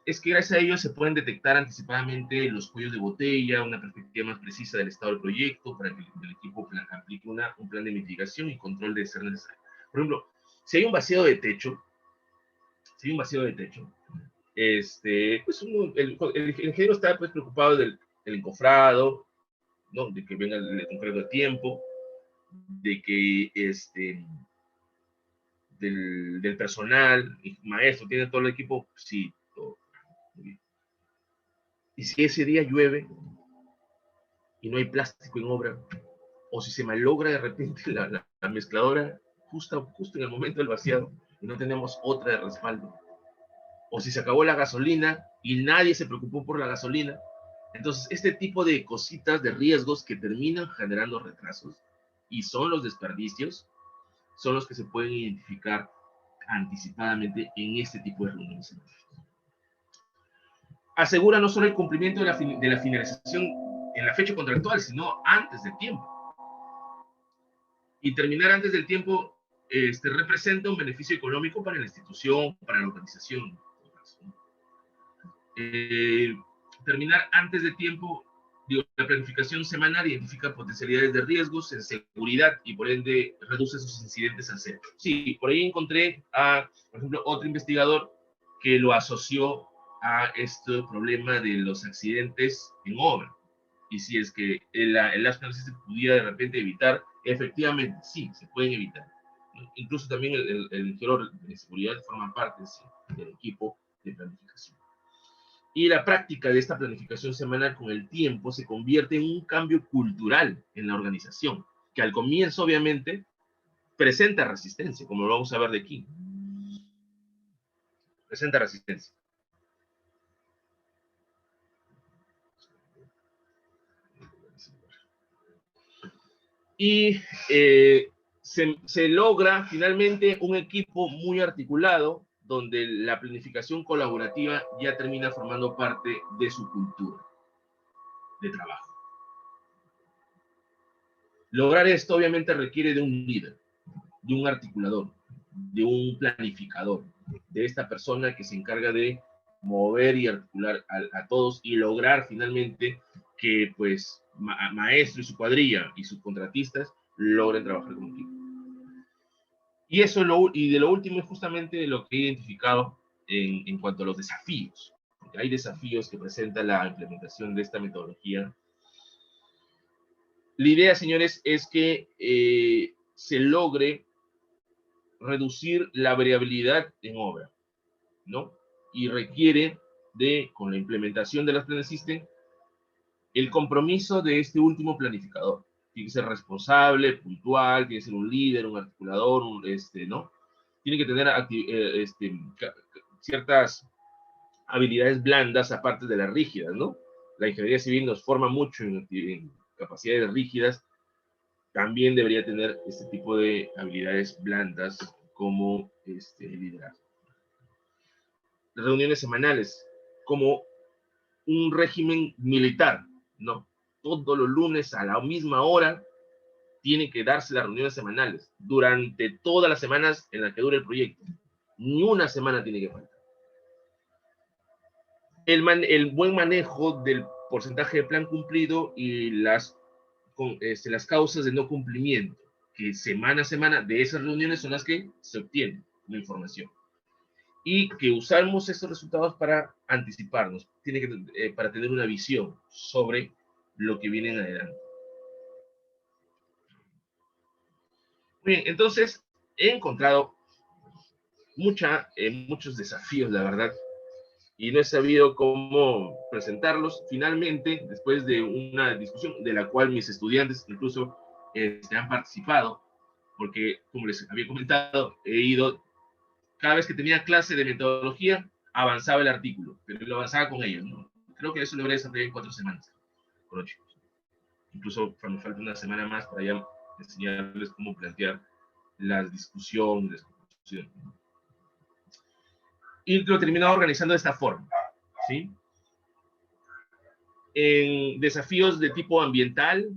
Es que gracias a ellos se pueden detectar anticipadamente los cuellos de botella, una perspectiva más precisa del estado del proyecto, para que el equipo aplique un plan de mitigación y control de ser necesario. Por ejemplo, si hay un vacío de techo, pues el ingeniero está pues preocupado del encofrado, ¿no? De que venga el concreto a tiempo, de que del personal, maestro, tiene todo el equipo, sí, todo. Y si ese día llueve y no hay plástico en obra, o si se malogra de repente la mezcladora justo en el momento del vaciado y no tenemos otra de respaldo, o si se acabó la gasolina y nadie se preocupó por la gasolina. Entonces, este tipo de cositas, de riesgos que terminan generando retrasos y son los desperdicios, son los que se pueden identificar anticipadamente en este tipo de reuniones. Asegura no solo el cumplimiento de la finalización en la fecha contractual, sino antes del tiempo. Y terminar antes del tiempo representa un beneficio económico para la institución, para la organización. Terminar antes de tiempo, digo, la planificación semanal identifica potencialidades de riesgos en seguridad y por ende reduce sus incidentes al cero. Sí, por ahí encontré a, por ejemplo, otro investigador que lo asoció a este problema de los accidentes en obra. Y si es que el National System pudiera de repente evitar, efectivamente, sí, se pueden evitar. Incluso también el ingeniero de seguridad forma parte, sí, del equipo de planificación. Y la práctica de esta planificación semanal con el tiempo se convierte en un cambio cultural en la organización, que al comienzo obviamente presenta resistencia, como lo vamos a ver de aquí. Presenta resistencia. Y se logra finalmente un equipo muy articulado, donde la planificación colaborativa ya termina formando parte de su cultura de trabajo. Lograr esto obviamente requiere de un líder, de un articulador, de un planificador, de esta persona que se encarga de mover y articular a todos y lograr finalmente que pues maestro y su cuadrilla y sus contratistas logren trabajar como equipo. Y eso de lo último es justamente lo que he identificado en cuanto a los desafíos. Porque hay desafíos que presenta la implementación de esta metodología. La idea, señores, es que se logre reducir la variabilidad en obra, ¿no? Y requiere de, con la implementación de las Planning System, el compromiso de este último planificador. Tiene que ser responsable, puntual, tiene que ser un líder, un articulador, ¿no? Tiene que tener ciertas habilidades blandas aparte de las rígidas, ¿no? La ingeniería civil nos forma mucho en capacidades rígidas, también debería tener este tipo de habilidades blandas como liderazgo. Las reuniones semanales, como un régimen militar, ¿no? Todos los lunes a la misma hora tienen que darse las reuniones semanales durante todas las semanas en las que dure el proyecto. Ni una semana tiene que faltar. El buen manejo del porcentaje de plan cumplido y las causas de no cumplimiento, que semana a semana de esas reuniones son las que se obtiene la información. Y que usamos estos resultados para anticiparnos, para tener una visión sobre lo que viene en adelante. Bien, entonces he encontrado muchos desafíos, la verdad, y no he sabido cómo presentarlos. Finalmente, después de una discusión de la cual mis estudiantes incluso han participado, porque, como les había comentado, he ido, cada vez que tenía clase de metodología, avanzaba el artículo, pero lo avanzaba con ellos, ¿no? Creo que eso lo logré desarrollar en 4 semanas, con los chicos. Incluso me falta una semana más para ya enseñarles cómo plantear las discusiones, y lo he terminado organizando de esta forma, ¿sí? En desafíos de tipo ambiental,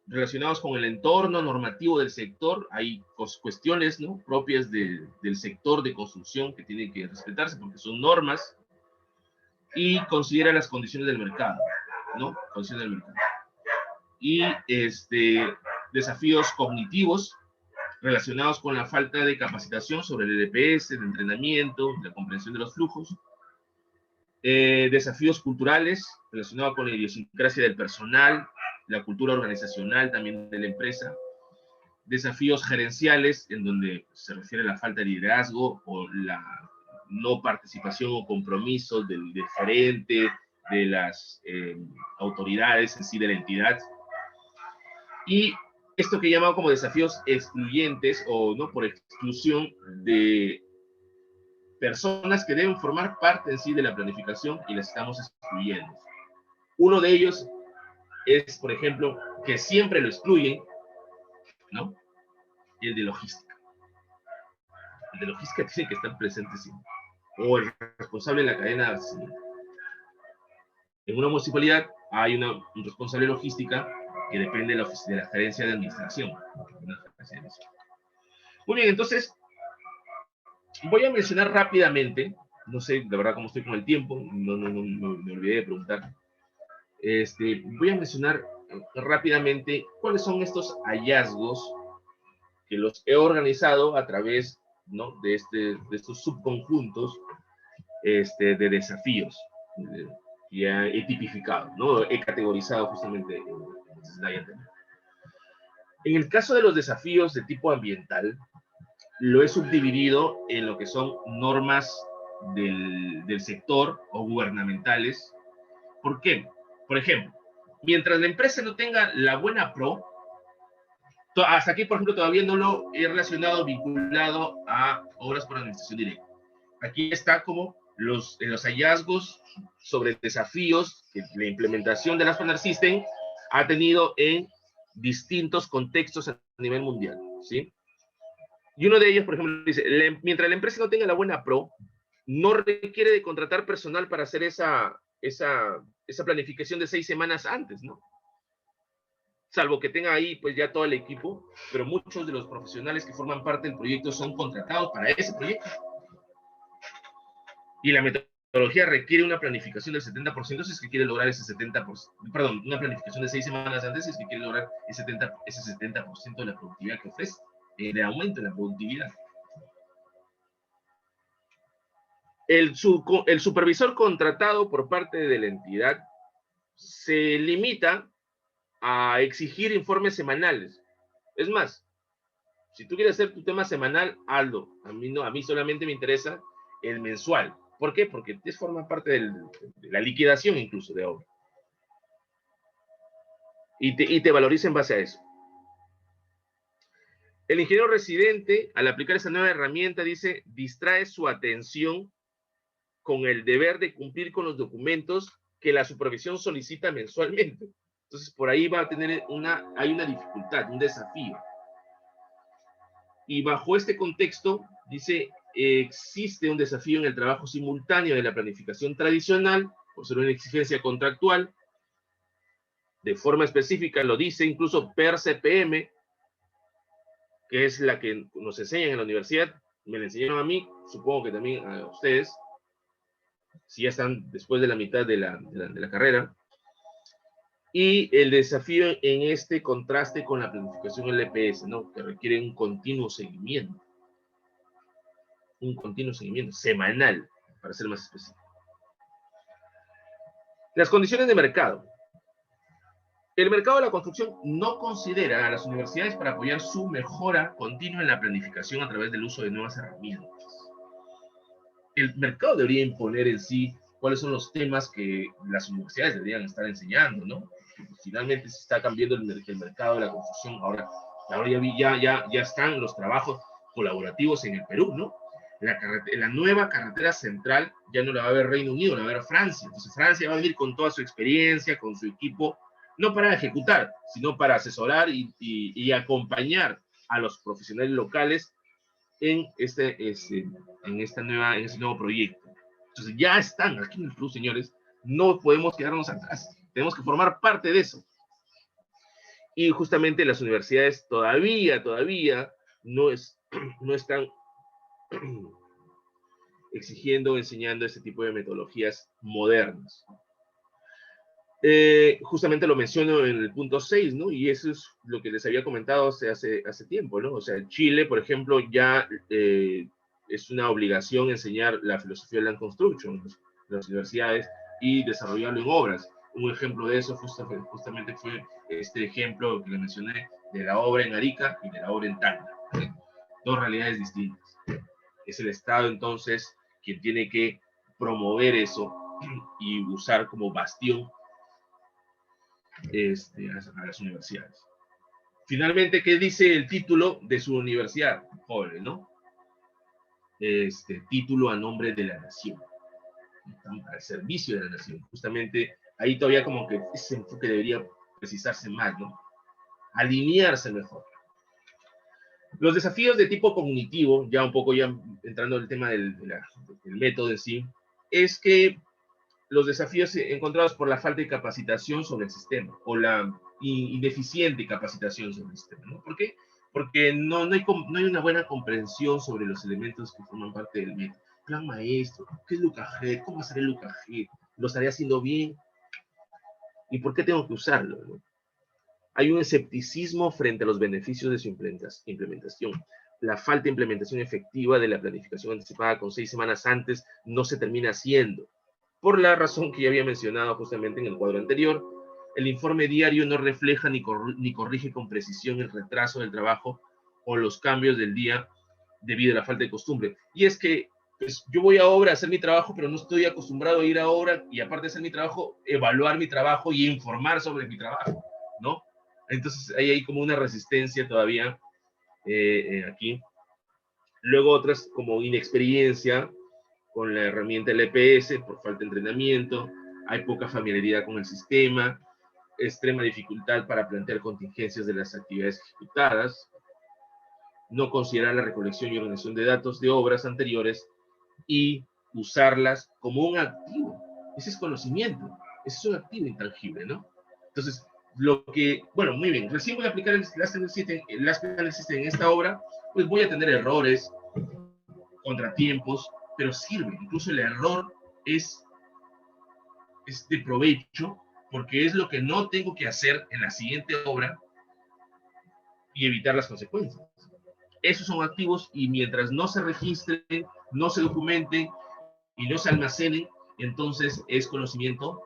relacionados con el entorno normativo del sector, hay cuestiones, ¿no?, propias del sector de construcción que tienen que respetarse porque son normas, y considera las condiciones del mercado, ¿no? Condiciones del mercado. Y desafíos cognitivos relacionados con la falta de capacitación sobre el EDPS, el entrenamiento, la comprensión de los flujos. Desafíos culturales relacionados con la idiosincrasia del personal, la cultura organizacional también de la empresa. Desafíos gerenciales, en donde se refiere a la falta de liderazgo o la no participación o compromiso del gerente, de las autoridades en sí de la entidad. Y esto que he llamado como desafíos excluyentes o no por exclusión de personas que deben formar parte en sí de la planificación y las estamos excluyendo. Uno de ellos es, por ejemplo, que siempre lo excluyen, ¿no? El de logística. El de logística tiene que estar presente siempre. O el responsable de la cadena de abastecimiento. En una municipalidad hay un responsable de logística que depende de la gerencia de administración. Muy bien, entonces, voy a mencionar rápidamente, no sé, de verdad, cómo estoy con el tiempo, no me olvidé de preguntar. Voy a mencionar rápidamente cuáles son estos hallazgos que los he organizado a través, ¿no?, de estos subconjuntos de desafíos que he tipificado, ¿no? He categorizado justamente en este slide anterior. En el caso de los desafíos de tipo ambiental, lo he subdividido en lo que son normas del sector o gubernamentales. ¿Por qué? Por ejemplo, mientras la empresa no tenga la buena PRO, hasta aquí, por ejemplo, todavía no lo he relacionado, vinculado a obras por administración directa. Aquí está como los hallazgos sobre desafíos que la implementación de las Partner System ha tenido en distintos contextos a nivel mundial, ¿sí? Y uno de ellos, por ejemplo, dice, mientras la empresa no tenga la buena PRO, no requiere de contratar personal para hacer esa planificación de 6 semanas antes, ¿no? Salvo que tenga ahí pues ya todo el equipo, pero muchos de los profesionales que forman parte del proyecto son contratados para ese proyecto. Y la metodología requiere una planificación del 70% si es que quiere lograr ese 70%, perdón, una planificación de 6 semanas antes si es que quiere lograr ese 70% de la productividad que ofrece, de aumento en la productividad. El supervisor contratado por parte de la entidad se limita a exigir informes semanales. Es más, si tú quieres hacer tu tema semanal, hazlo. A mí no, a mí solamente me interesa el mensual. ¿Por qué? Porque forma parte de la liquidación incluso de obra. Y te valoriza en base a eso. El ingeniero residente, al aplicar esa nueva herramienta, dice, distrae su atención con el deber de cumplir con los documentos que la supervisión solicita mensualmente. Entonces, por ahí va a tener hay una dificultad, un desafío. Y bajo este contexto, dice, existe un desafío en el trabajo simultáneo de la planificación tradicional, por ser una exigencia contractual. De forma específica lo dice incluso PER-CPM, que es la que nos enseñan en la universidad. Me la enseñaron a mí, supongo que también a ustedes, si ya están después de la mitad de la carrera. Y el desafío en este contraste con la planificación LPS, ¿no?, que requiere un continuo seguimiento semanal, para ser más específico. Las condiciones de mercado. El mercado de la construcción no considera a las universidades para apoyar su mejora continua en la planificación a través del uso de nuevas herramientas. El mercado debería imponer en sí cuáles son los temas que las universidades deberían estar enseñando, ¿no? Finalmente se está cambiando el mercado de la construcción. Ahora ya están los trabajos colaborativos en el Perú, ¿no? La nueva carretera central ya no la va a ver Reino Unido, la va a ver Francia. Entonces Francia va a venir con toda su experiencia, con su equipo, no para ejecutar, sino para asesorar y acompañar a los profesionales locales en este nuevo proyecto. Entonces ya están aquí en el Perú, señores. No podemos quedarnos atrás. Tenemos que formar parte de eso. Y justamente las universidades todavía no están exigiendo, enseñando este tipo de metodologías modernas. Justamente lo menciono en el punto 6, ¿no? Y eso es lo que les había comentado hace tiempo, ¿no? O sea, Chile, por ejemplo, ya es una obligación enseñar la filosofía de Land Construction en las universidades y desarrollarlo en obras. Un ejemplo de eso justamente fue este ejemplo que les mencioné de la obra en Arica y de la obra en Tacna, ¿sí? Dos realidades distintas. Es el Estado, entonces, quien tiene que promover eso y usar como bastión a las universidades. Finalmente, ¿qué dice el título de su universidad? Joven, ¿no? título a nombre de la nación, al servicio de la nación. Justamente ahí todavía como que ese enfoque debería precisarse más, ¿no? Alinearse mejor. Los desafíos de tipo cognitivo, ya un poco ya entrando en el tema del método en sí, es que los desafíos encontrados por la falta de capacitación sobre el sistema o la ineficiente capacitación sobre el sistema, ¿no? ¿Por qué? Porque no hay una buena comprensión sobre los elementos que forman parte del método. Plan maestro, ¿qué es Lucajet? ¿Cómo hacer el Lucajet? ¿Lo estaré haciendo bien? ¿Y por qué tengo que usarlo, no? Hay un escepticismo frente a los beneficios de su implementación. La falta de implementación efectiva de la planificación anticipada con 6 semanas antes no se termina haciendo. Por la razón que ya había mencionado justamente en el cuadro anterior, el informe diario no refleja ni corrige con precisión el retraso del trabajo o los cambios del día debido a la falta de costumbre. Y es que pues, yo voy a obra a hacer mi trabajo, pero no estoy acostumbrado a ir a obra y aparte de hacer mi trabajo, evaluar mi trabajo y informar sobre mi trabajo, ¿no? Entonces hay como una resistencia todavía aquí. Luego otras como inexperiencia con la herramienta LPS por falta de entrenamiento, hay poca familiaridad con el sistema, extrema dificultad para plantear contingencias de las actividades ejecutadas, no considerar la recolección y organización de datos de obras anteriores y usarlas como un activo. Ese es conocimiento, ese es un activo intangible, ¿no? Entonces, bueno, muy bien, recién voy a aplicar el Last Planner System en esta obra, pues voy a tener errores, contratiempos, pero sirve. Incluso el error es de provecho, porque es lo que no tengo que hacer en la siguiente obra y evitar las consecuencias. Esos son activos y mientras no se registren, no se documenten y no se almacenen, entonces es conocimiento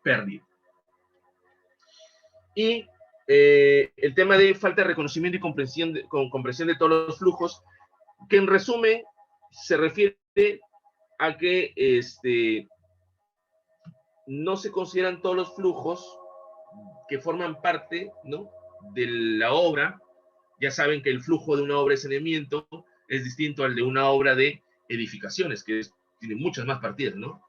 perdido. Y el tema de falta de reconocimiento y comprensión de todos los flujos, que en resumen se refiere a que no se consideran todos los flujos que forman parte, ¿no?, de la obra. Ya saben que el flujo de una obra de saneamiento es distinto al de una obra de edificaciones, que tiene muchas más partidas, ¿no?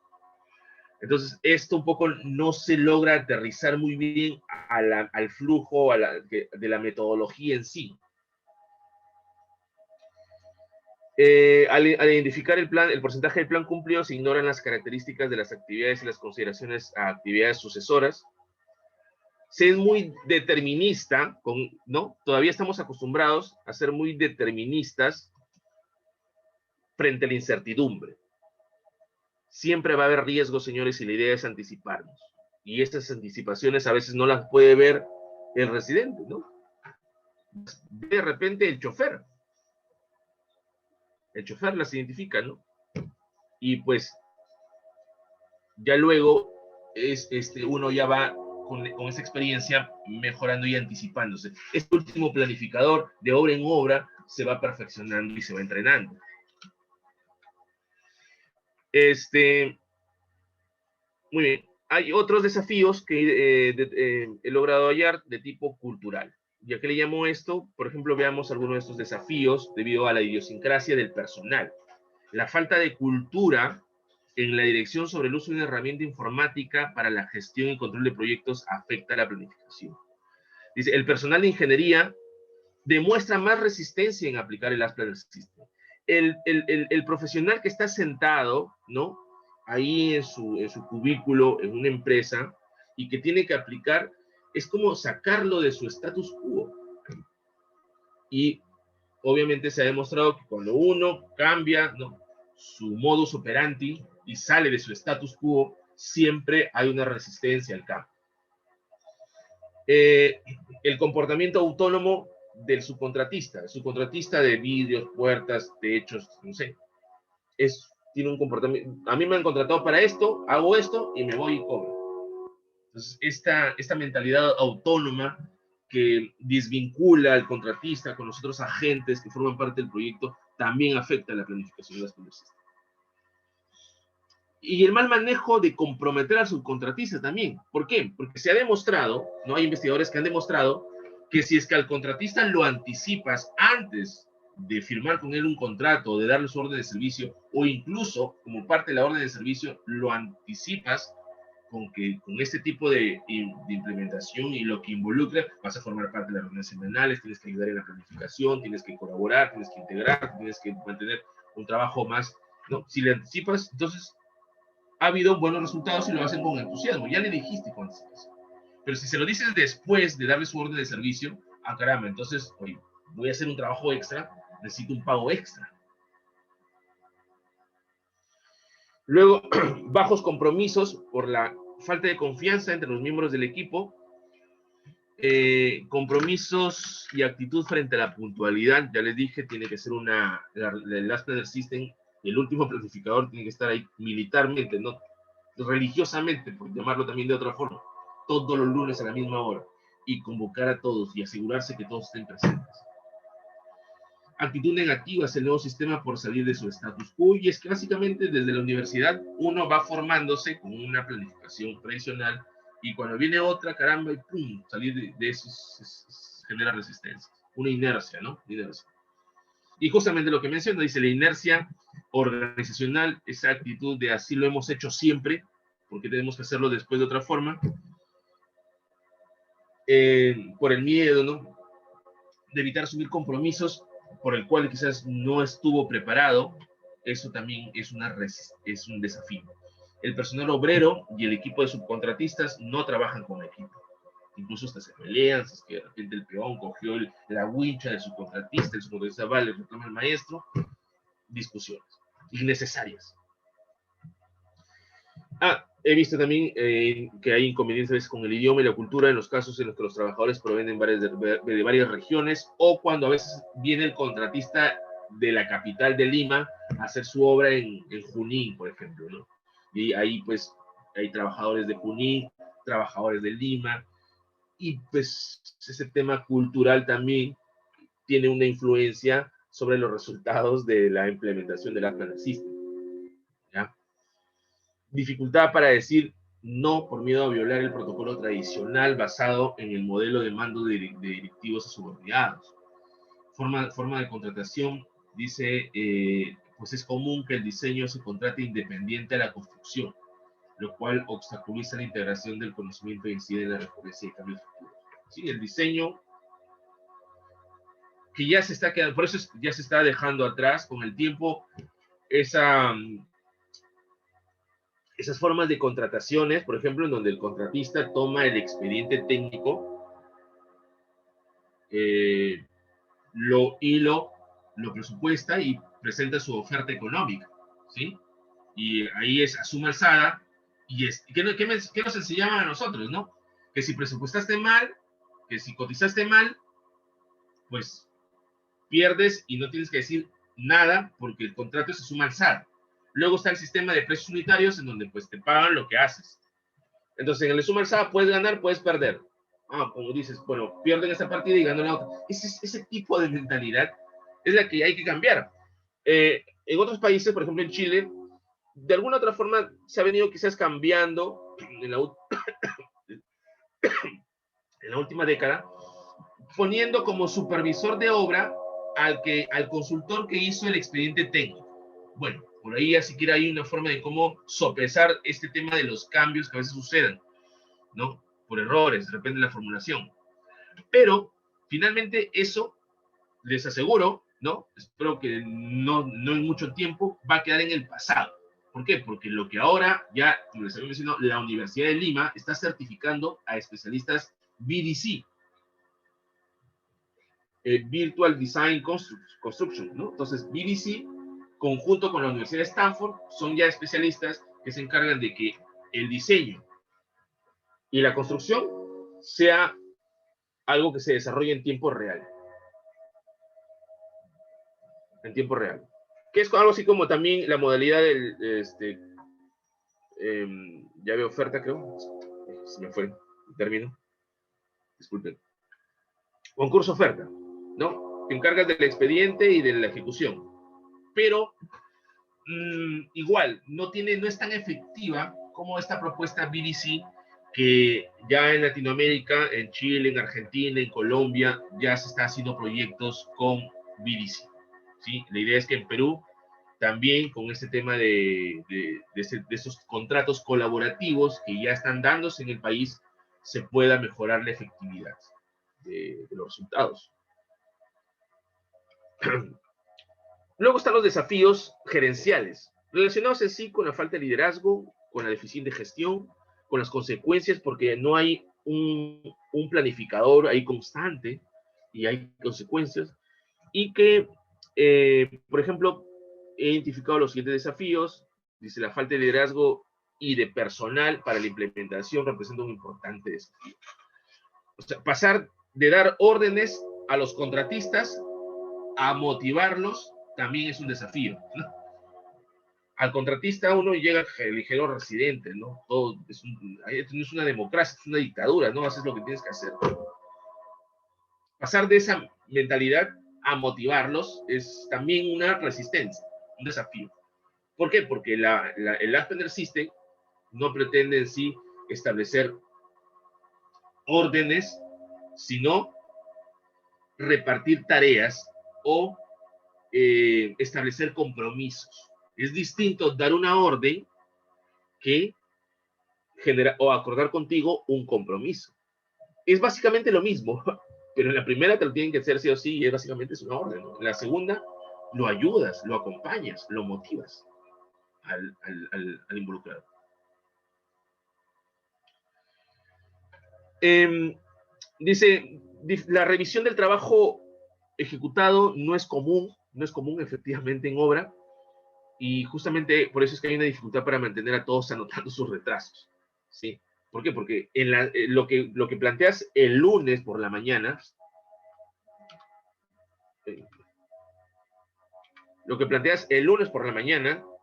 Entonces, esto un poco no se logra aterrizar muy bien al flujo de la metodología en sí. Al identificar el porcentaje del plan cumplido, se ignoran las características de las actividades y las consideraciones a actividades sucesoras. Se es muy determinista, ¿no? Todavía estamos acostumbrados a ser muy deterministas frente a la incertidumbre. Siempre va a haber riesgos, señores, y la idea es anticiparnos. Y estas anticipaciones a veces no las puede ver el residente, ¿no? De repente el chofer las identifica, ¿no? Y pues ya luego uno ya va con esa experiencia mejorando y anticipándose. Este último planificador de obra en obra se va perfeccionando y se va entrenando. Muy bien. Hay otros desafíos que he logrado hallar de tipo cultural. ¿Ya que le llamo esto? Por ejemplo, veamos algunos de estos desafíos debido a la idiosincrasia del personal. La falta de cultura en la dirección sobre el uso de una herramienta informática para la gestión y control de proyectos afecta a la planificación. Dice, el personal de ingeniería demuestra más resistencia en aplicar el Last Planner System. El profesional que está sentado, ¿no?, ahí en su cubículo, en una empresa, y que tiene que aplicar, es como sacarlo de su status quo. Y obviamente se ha demostrado que cuando uno cambia, ¿no?, su modus operandi y sale de su status quo, siempre hay una resistencia al cambio. El comportamiento autónomo del subcontratista de vidrios, puertas, techos, no sé, tiene un comportamiento. A mí me han contratado para esto, hago esto y me voy y cobro. Entonces, esta mentalidad autónoma que desvincula al contratista con los otros agentes que forman parte del proyecto también afecta a la planificación de las comercias. Y el mal manejo de comprometer al subcontratista también. ¿Por qué? Porque se ha demostrado, ¿no?, hay investigadores que han demostrado que si es que al contratista lo anticipas antes de firmar con él un contrato, o de darle su orden de servicio, o incluso como parte de la orden de servicio, lo anticipas con que con este tipo de implementación y lo que involucra, vas a formar parte de las reuniones semanales, tienes que ayudar en la planificación, tienes que colaborar, tienes que integrar, tienes que mantener un trabajo más, ¿no? Si le anticipas, entonces ha habido buenos resultados y lo hacen con entusiasmo, ya le dijiste con anticipación. Pero si se lo dices después de darle su orden de servicio, ah, caramba, entonces, oye, voy a hacer un trabajo extra, necesito un pago extra. Luego, bajos compromisos por la falta de confianza entre los miembros del equipo, compromisos y actitud frente a la puntualidad. Ya les dije, tiene que ser el Last Planner System, el último planificador tiene que estar ahí militarmente, no religiosamente, por llamarlo también de otra forma, todos los lunes a la misma hora, y convocar a todos y asegurarse que todos estén presentes. Actitud negativa hacia el nuevo sistema por salir de su status quo, y es que básicamente desde la universidad uno va formándose con una planificación tradicional, y cuando viene otra, caramba, y pum, salir de eso genera resistencia, una inercia, ¿no? Inercia. Y justamente lo que menciona, dice la inercia organizacional, esa actitud de así lo hemos hecho siempre, porque tenemos que hacerlo después de otra forma, por el miedo, ¿no? De evitar asumir compromisos por el cual quizás no estuvo preparado. Eso también es un desafío. El personal obrero y el equipo de subcontratistas no trabajan como equipo. Incluso hasta se pelean, si es que de repente el peón cogió la wincha del subcontratista, el subcontratista va, le reclama al maestro. Discusiones innecesarias. He visto también que hay inconvenientes a veces con el idioma y la cultura en los casos en los que los trabajadores provienen de varias regiones, o cuando a veces viene el contratista de la capital de Lima a hacer su obra en Junín, por ejemplo, ¿no? Y ahí pues hay trabajadores de Junín, trabajadores de Lima, y pues ese tema cultural también tiene una influencia sobre los resultados de la implementación del Last Planner System, ¿ya? Dificultad para decir no por miedo a violar el protocolo tradicional basado en el modelo de mando de directivos a subordinados. Forma de contratación, dice, pues es común que el diseño se contrate independiente a la construcción, lo cual obstaculiza la integración del conocimiento y incide en la recurrencia y cambios futuros. ¿Sí? El diseño que ya se está quedando, por eso ya se está dejando atrás con el tiempo esas formas de contrataciones, por ejemplo, en donde el contratista toma el expediente técnico, lo presupuesta y presenta su oferta económica, ¿sí? Y ahí es a suma alzada, y ¿qué nos enseñaban a nosotros, no? Que si presupuestaste mal, que si cotizaste mal, pues pierdes y no tienes que decir nada porque el contrato es a suma alzada. Luego está el sistema de precios unitarios en donde pues te pagan lo que haces. Entonces en el suma alzada puedes ganar, puedes perder. Como dices, bueno, pierden esta partida y ganan la otra. Ese tipo de mentalidad es la que hay que cambiar. En otros países, por ejemplo en Chile, de alguna otra forma se ha venido quizás cambiando en la última década, poniendo como supervisor de obra al consultor que hizo el expediente técnico. Bueno, por ahí ya siquiera hay una forma de cómo sopesar este tema de los cambios que a veces suceden, ¿no? Por errores, de repente en la formulación. Pero, finalmente, eso, les aseguro, ¿no? Espero que no en mucho tiempo, va a quedar en el pasado. ¿Por qué? Porque lo que ahora, ya, como les había mencionado, la Universidad de Lima está certificando a especialistas VDC, Virtual Design Construction, ¿no? Entonces, VDC, conjunto con la Universidad de Stanford, son ya especialistas que se encargan de que el diseño y la construcción sea algo que se desarrolle en tiempo real. En tiempo real. Que es algo así como también la modalidad del, ya veo oferta, creo. Se me fue el término. Disculpen. Concurso oferta, ¿no? Te encargas del expediente y de la ejecución. Pero igual, no es tan efectiva como esta propuesta VDC, que ya en Latinoamérica, en Chile, en Argentina, en Colombia, ya se está haciendo proyectos con VDC. ¿sí? La idea es que en Perú también con este tema de esos contratos colaborativos que ya están dándose en el país, se pueda mejorar la efectividad de los resultados. Luego están los desafíos gerenciales, relacionados en sí con la falta de liderazgo, con la deficiente gestión, con las consecuencias, porque no hay un planificador ahí constante y hay consecuencias, y que, por ejemplo, he identificado los siguientes desafíos. Dice, la falta de liderazgo y de personal para la implementación representa un importante desafío. O sea, pasar de dar órdenes a los contratistas a motivarlos también es un desafío, ¿no? Al contratista uno llega ligero residente, ¿no? Todo no es una democracia, es una dictadura, ¿no? Haces lo que tienes que hacer. Pasar de esa mentalidad a motivarlos es también una resistencia, un desafío. ¿Por qué? Porque el Aspener System no pretende en sí establecer órdenes, sino repartir tareas o establecer compromisos. Es distinto dar una orden que generar o acordar contigo un compromiso. Es básicamente lo mismo, pero en la primera te lo tienen que hacer sí o sí, y básicamente es una orden, ¿no? En la segunda, lo ayudas, lo acompañas, lo motivas al involucrado. Dice, la revisión del trabajo ejecutado no es común efectivamente en obra, y justamente por eso es que hay una dificultad para mantener a todos anotando sus retrasos, ¿sí? ¿Por qué? Porque lo que planteas el lunes por la mañana,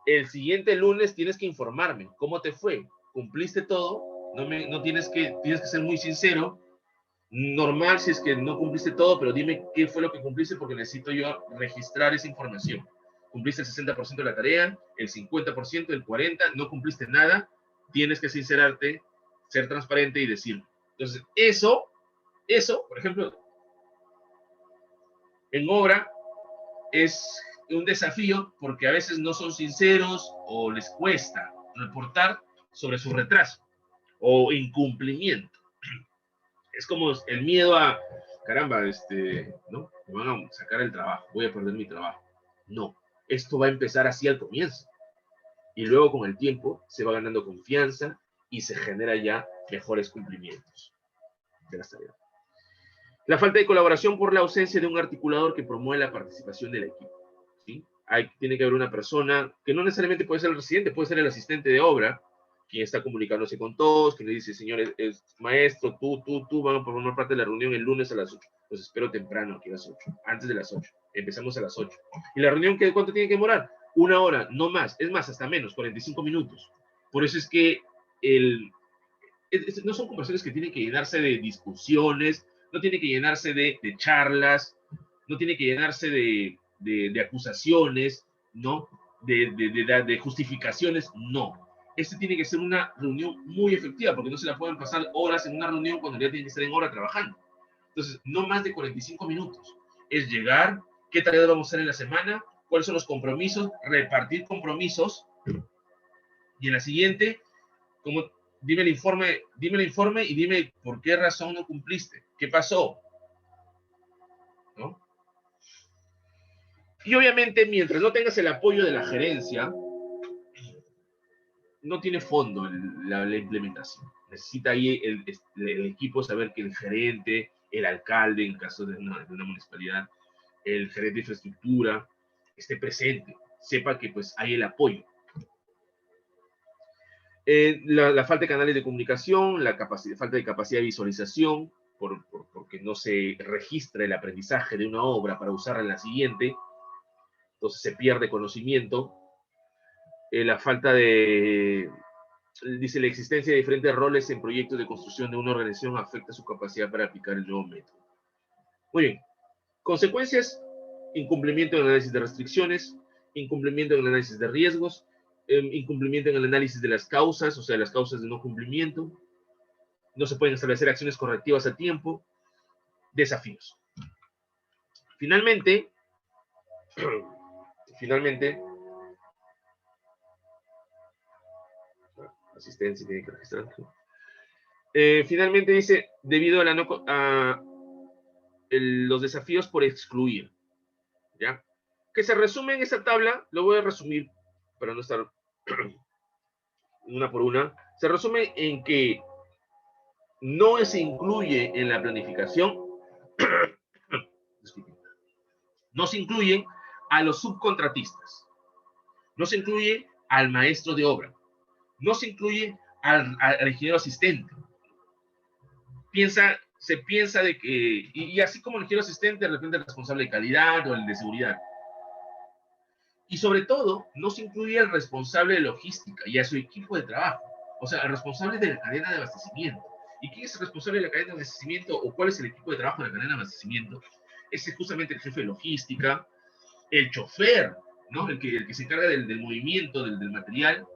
el siguiente lunes tienes que informarme cómo te fue, cumpliste todo, tienes que ser muy sincero, normal si es que no cumpliste todo, pero dime qué fue lo que cumpliste porque necesito yo registrar esa información. Cumpliste el 60% de la tarea, el 50%, el 40%, no cumpliste nada, tienes que sincerarte, ser transparente y decirlo. Entonces, eso, por ejemplo, en obra es un desafío porque a veces no son sinceros o les cuesta reportar sobre su retraso o incumplimiento. Es como el miedo a, caramba, ¿no? Me van a sacar el trabajo, voy a perder mi trabajo. No, esto va a empezar así al comienzo. Y luego con el tiempo se va ganando confianza y se genera ya mejores cumplimientos de las tareas. La falta de colaboración por la ausencia de un articulador que promueve la participación del equipo, ¿sí? Tiene que haber una persona que no necesariamente puede ser el residente, puede ser el asistente de obra, quien está comunicándose con todos, que le dice, señores, maestro, tú van a formar parte de la reunión el lunes a las 8. Pues espero temprano, aquí a las 8, antes de las 8. Empezamos a las 8. ¿Y la reunión cuánto tiene que demorar? 1 hora, no más. Es más, hasta menos, 45 minutos. Por eso es que no son conversaciones que tienen que llenarse de discusiones, no tiene que llenarse de charlas, no tiene que llenarse de acusaciones, ¿no? De justificaciones, no. Tiene que ser una reunión muy efectiva, porque no se la pueden pasar horas en una reunión cuando ya tienen que estar en hora trabajando. Entonces, no más de 45 minutos. Es llegar, qué tareas vamos a hacer en la semana, cuáles son los compromisos, repartir compromisos, y en la siguiente, dime el informe y dime por qué razón no cumpliste, qué pasó, ¿no? Y obviamente, mientras no tengas el apoyo de la gerencia, no tiene fondo la implementación. Necesita ahí el equipo saber que el gerente, el alcalde, en caso de una municipalidad, el gerente de infraestructura, esté presente, sepa que pues hay el apoyo. La falta de canales de comunicación, falta de capacidad de visualización, porque no se registra el aprendizaje de una obra para usarla en la siguiente, entonces se pierde conocimiento. La falta de, dice, la existencia de diferentes roles en proyectos de construcción de una organización afecta su capacidad para aplicar el nuevo método. Muy bien. Consecuencias: incumplimiento en el análisis de restricciones, incumplimiento en el análisis de riesgos, incumplimiento en el análisis de las causas, o sea, las causas de no cumplimiento, no se pueden establecer acciones correctivas a tiempo, desafíos. Finalmente, finalmente, asistencia tiene que registrar. Finalmente dice, debido a, los desafíos por excluir, ¿ya? Que se resume en esa tabla, lo voy a resumir para no estar una por una. Se resume en que no se incluye en la planificación, no se incluyen a los subcontratistas, no se incluye al maestro de obra, no se incluye al ingeniero asistente. Se piensa de que, y así como el ingeniero asistente, de repente el responsable de calidad o el de seguridad. Y sobre todo, no se incluye al responsable de logística y a su equipo de trabajo, o sea, al responsable de la cadena de abastecimiento. ¿Y quién es el responsable de la cadena de abastecimiento o cuál es el equipo de trabajo de la cadena de abastecimiento? Ese es justamente el jefe de logística, el chofer, ¿no? El que se encarga del movimiento, del material,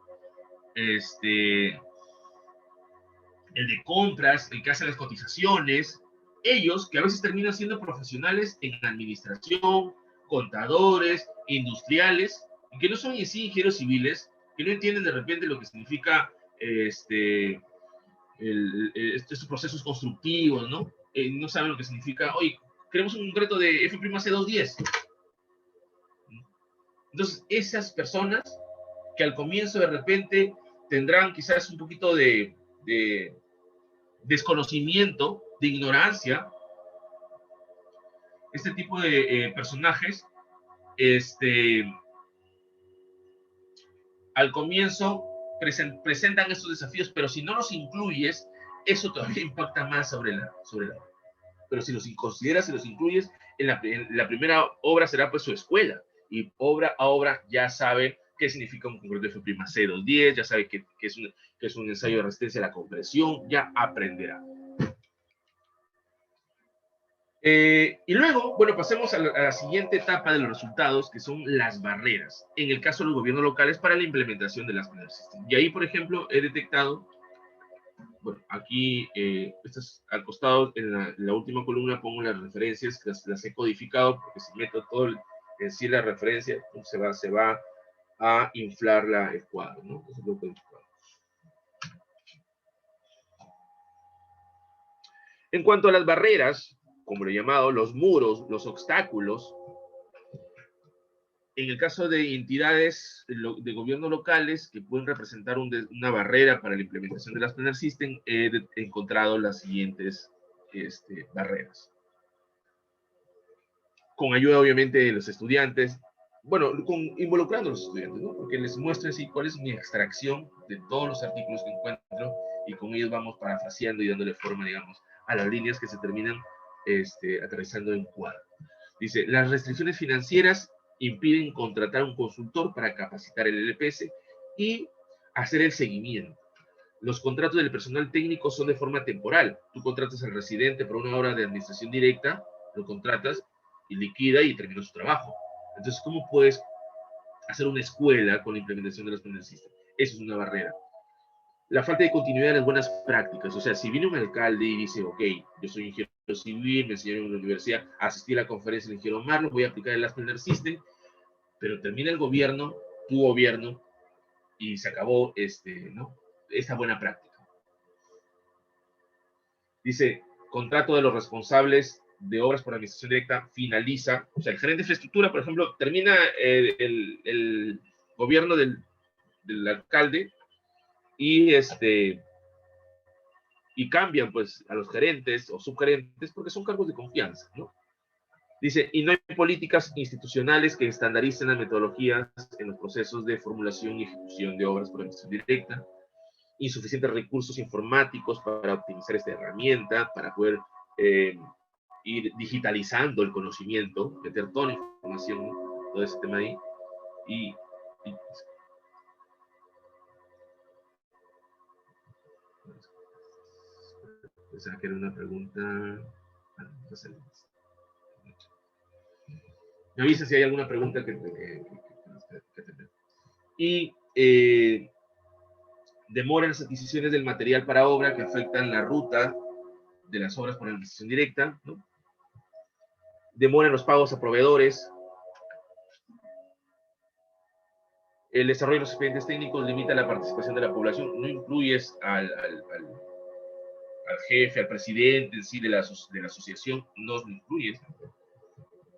el de compras, el que hace las cotizaciones, ellos que a veces terminan siendo profesionales en administración, contadores, industriales, y que no son en sí ingenieros civiles, que no entienden de repente lo que significa estos procesos constructivos, ¿no? No saben lo que significa, oye, queremos un concreto de F''C210. Entonces, esas personas que al comienzo de repente tendrán quizás un poquito de desconocimiento, de ignorancia, este tipo de personajes, al comienzo presentan estos desafíos, pero si no los incluyes, eso todavía impacta más sobre la obra. Pero si los consideras, si los incluyes, en la primera obra será pues su escuela, y obra a obra ya sabe qué significa un concreto F''C210, ya sabe que es un ensayo de resistencia a la compresión, ya aprenderá. Y luego, bueno, pasemos a la siguiente etapa de los resultados, que son las barreras, en el caso de los gobiernos locales para la implementación de las Planner System. Y ahí, por ejemplo, he detectado, bueno, aquí, al costado, en la última columna pongo las referencias, las he codificado, porque si meto todo en sí la referencia, pues se va a inflar el cuadro, ¿no? Entonces lo codificado. En cuanto a las barreras, como lo he llamado, los muros, los obstáculos, en el caso de entidades de gobierno locales que pueden representar una barrera para la implementación de las Planner System, he encontrado las siguientes barreras. Con ayuda, obviamente, de los estudiantes, bueno, involucrando a los estudiantes, ¿no? Porque les muestro así cuál es mi extracción de todos los artículos que encuentro, y con ellos vamos parafraseando y dándole forma, digamos, a las líneas que se terminan aterrizando en cuadro. Dice, las restricciones financieras impiden contratar a un consultor para capacitar el LPS y hacer el seguimiento. Los contratos del personal técnico son de forma temporal. Tú contratas al residente por una hora de administración directa, lo contratas y liquida y termina su trabajo. Entonces, ¿cómo puedes hacer una escuela con la implementación de los Planner System? Eso es una barrera. La falta de continuidad en las buenas prácticas. O sea, si viene un alcalde y dice, ok, yo soy ingeniero civil, me enseñaron en la universidad, asistí a la conferencia del ingeniero Marlon, voy a aplicar el Planner System, pero termina el gobierno, tu gobierno, y se acabó esta buena práctica. Dice, contrato de los responsables de obras por administración directa finaliza, o sea, el gerente de infraestructura, por ejemplo, termina el gobierno del alcalde, y cambian pues a los gerentes o subgerentes porque son cargos de confianza, ¿no? Dice, y no hay políticas institucionales que estandaricen las metodologías en los procesos de formulación y ejecución de obras por administración directa, insuficientes recursos informáticos para optimizar esta herramienta, para poder ir digitalizando el conocimiento, meter toda la información, ¿no? Todo ese tema ahí, y pensaba que era una pregunta. Me avisa si hay alguna pregunta que tener. Y demoran las adquisiciones del material para obra que afectan la ruta de las obras por la administración directa, ¿no? Demoran los pagos a proveedores, el desarrollo de los expedientes técnicos limita la participación de la población, no incluyes al jefe, al presidente en sí de la asociación, no lo incluyes.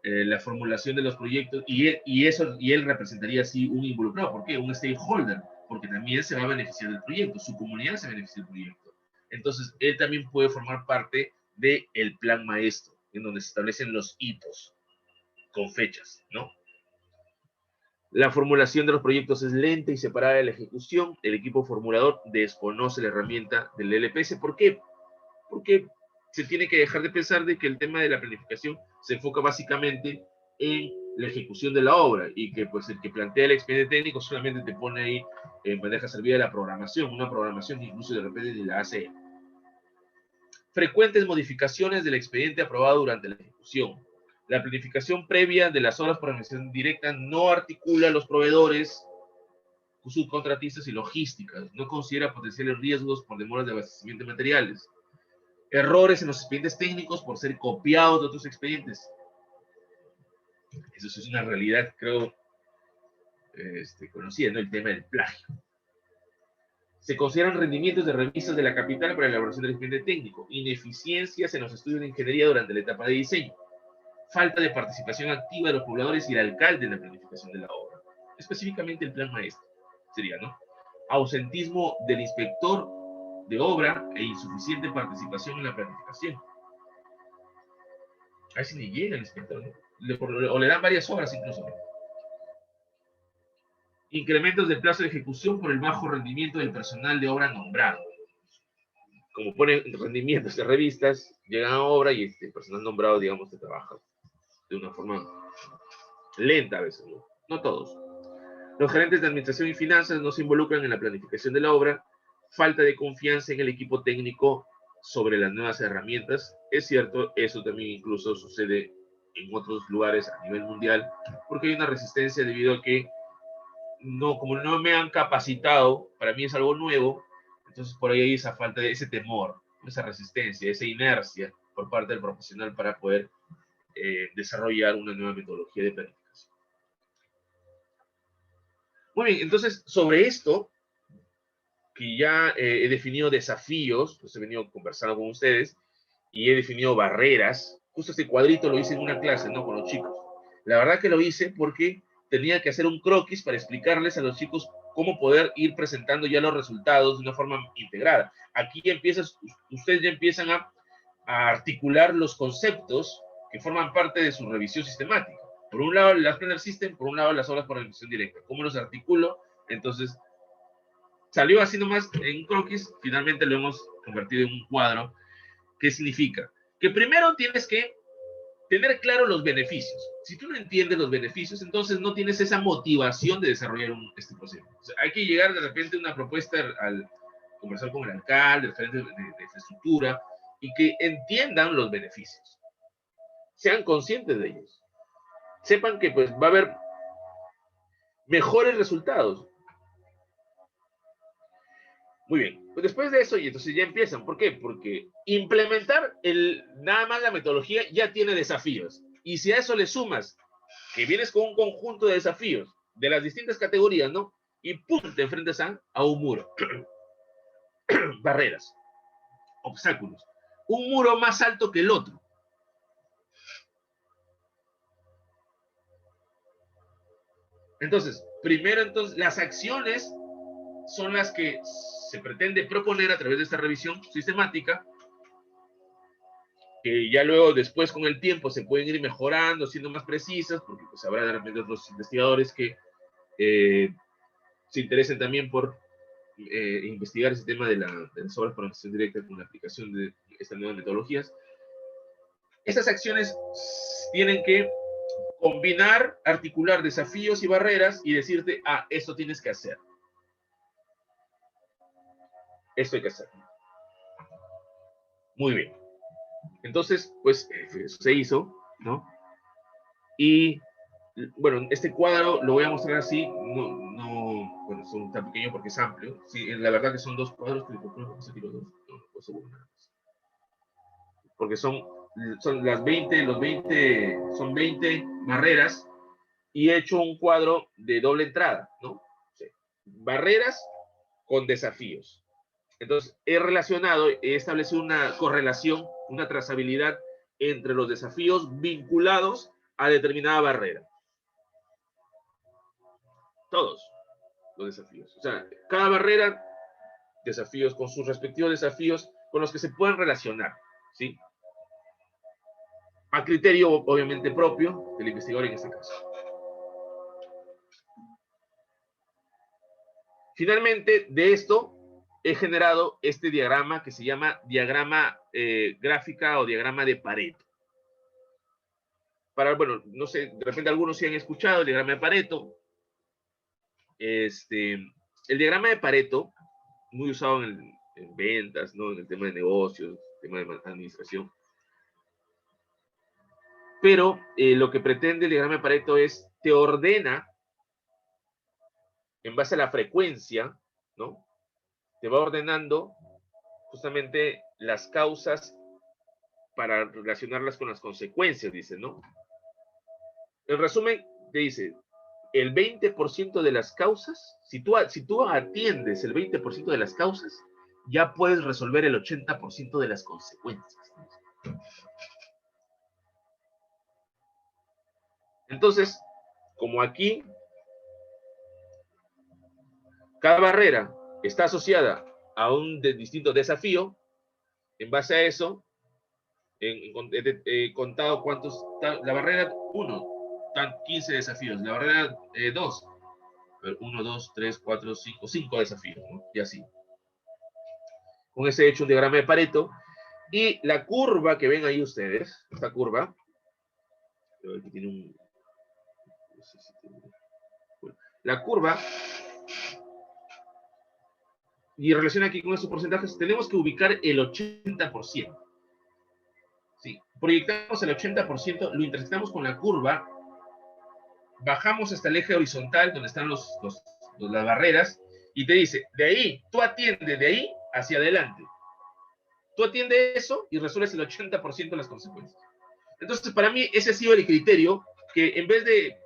La formulación de los proyectos, y él representaría así un involucrado. ¿Por qué? Un stakeholder, porque también se va a beneficiar del proyecto, su comunidad se beneficia del proyecto. Entonces, él también puede formar parte del plan maestro, en donde se establecen los hitos con fechas, ¿no? La formulación de los proyectos es lenta y separada de la ejecución. El equipo formulador desconoce la herramienta del LPS. ¿Por qué? Porque se tiene que dejar de pensar de que el tema de la planificación se enfoca básicamente en la ejecución de la obra y que pues el que plantea el expediente técnico solamente te pone ahí en bandeja servida la programación, una programación que incluso de repente ni la hace. Frecuentes modificaciones del expediente aprobado durante la ejecución. La planificación previa de las obras por administración directa no articula a los proveedores, subcontratistas y logísticas, no considera potenciales riesgos por demoras de abastecimiento de materiales. Errores en los expedientes técnicos por ser copiados de otros expedientes. Eso es una realidad, creo, conocida, ¿no? El tema del plagio. Se consideran rendimientos de revistas de la capital para la elaboración del expediente técnico. Ineficiencias en los estudios de ingeniería durante la etapa de diseño. Falta de participación activa de los pobladores y el alcalde en la planificación de la obra. Específicamente el plan maestro sería, ¿no? Ausentismo del inspector de obra e insuficiente participación en la planificación. A veces ni llega el inspector, ¿no? O le dan varias obras incluso. Incrementos del plazo de ejecución por el bajo rendimiento del personal de obra nombrado. Como ponen rendimientos de revistas, llegan a obra y el personal nombrado, digamos, que trabaja de una forma lenta a veces, ¿no? No todos. Los gerentes de administración y finanzas no se involucran en la planificación de la obra. Falta de confianza en el equipo técnico sobre las nuevas herramientas. Es cierto, eso también incluso sucede en otros lugares a nivel mundial, porque hay una resistencia debido a que como no me han capacitado, para mí es algo nuevo, entonces por ahí hay esa falta de ese temor, esa resistencia, esa inercia por parte del profesional para poder desarrollar una nueva metodología de planificación. Muy bien, entonces sobre esto, que ya he definido desafíos, pues he venido conversando con ustedes, y he definido barreras. Justo este cuadrito lo hice en una clase, ¿no? Con los chicos. La verdad que lo hice porque tenía que hacer un croquis para explicarles a los chicos cómo poder ir presentando ya los resultados de una forma integrada. Aquí ustedes ya empiezan a articular los conceptos que forman parte de su revisión sistemática. Por un lado, las Planner System, por un lado, las obras por administración directa. ¿Cómo los articulo? Entonces, salió así nomás en croquis, finalmente lo hemos convertido en un cuadro. ¿Qué significa? Que primero tienes que tener claro los beneficios. Si tú no entiendes los beneficios, entonces no tienes esa motivación de desarrollar este proceso. O sea, hay que llegar de repente a una propuesta al conversar con el alcalde, el gerente de infraestructura, y que entiendan los beneficios. Sean conscientes de ellos. Sepan que pues va a haber mejores resultados. Muy bien, pues después de eso, y entonces ya empiezan. ¿Por qué? Porque implementar nada más la metodología ya tiene desafíos. Y si a eso le sumas que vienes con un conjunto de desafíos de las distintas categorías, ¿no? Y ¡pum!, te enfrentas a un muro. Barreras, obstáculos. Un muro más alto que el otro. Entonces, primero, las acciones son las que se pretende proponer a través de esta revisión sistemática, que ya luego después con el tiempo se pueden ir mejorando, siendo más precisas, porque pues habrá de repente otros investigadores que se interesen también por investigar ese tema de las obras por administración directa con la aplicación de estas nuevas metodologías. Estas acciones tienen que combinar, articular desafíos y barreras y decirte, esto tienes que hacer. Esto hay que hacer. Muy bien. Entonces, pues, eso se hizo, ¿no? Y, bueno, este cuadro lo voy a mostrar así, bueno, son tan pequeños porque es amplio. Sí, la verdad que son dos cuadros, que vamos aquí los dos. No, pues seguro nada más. Porque son las 20, son 20 barreras, y he hecho un cuadro de doble entrada, ¿no? barreras con desafíos. Entonces, he establecido una correlación, una trazabilidad entre los desafíos vinculados a determinada barrera. Todos los desafíos. O sea, cada barrera, desafíos con sus respectivos desafíos con los que se pueden relacionar, ¿sí? A criterio, obviamente, propio del investigador en este caso. Finalmente, de esto he generado este diagrama que se llama diagrama gráfica o diagrama de Pareto. Bueno, no sé, de repente algunos sí han escuchado el diagrama de Pareto. El diagrama de Pareto, muy usado en ventas, ¿no? En el tema de negocios, tema de administración. Pero lo que pretende el diagrama de Pareto es, te ordena, en base a la frecuencia, ¿no? Te va ordenando justamente las causas para relacionarlas con las consecuencias, dice, ¿no? En resumen, te dice, el 20% de las causas, si tú atiendes el 20% de las causas, ya puedes resolver el 80% de las consecuencias. Entonces, como aquí, cada barrera está asociada a un distinto desafío, en base a eso, he contado cuántos, la barrera 1, 15 desafíos, la barrera 2, 1, 2, 3, 4, 5 desafíos, ¿no? Y así. Con ese he hecho un diagrama de Pareto, y la curva que ven ahí ustedes, esta curva, que tiene un... No sé si tiene, bueno, la curva, y en relación aquí con estos porcentajes, tenemos que ubicar el 80%. Sí, proyectamos el 80%, lo intersectamos con la curva, bajamos hasta el eje horizontal donde están las barreras, y te dice, de ahí, tú atiendes de ahí hacia adelante. Tú atiendes eso y resuelves el 80% de las consecuencias. Entonces, para mí, ese ha sido el criterio que en vez de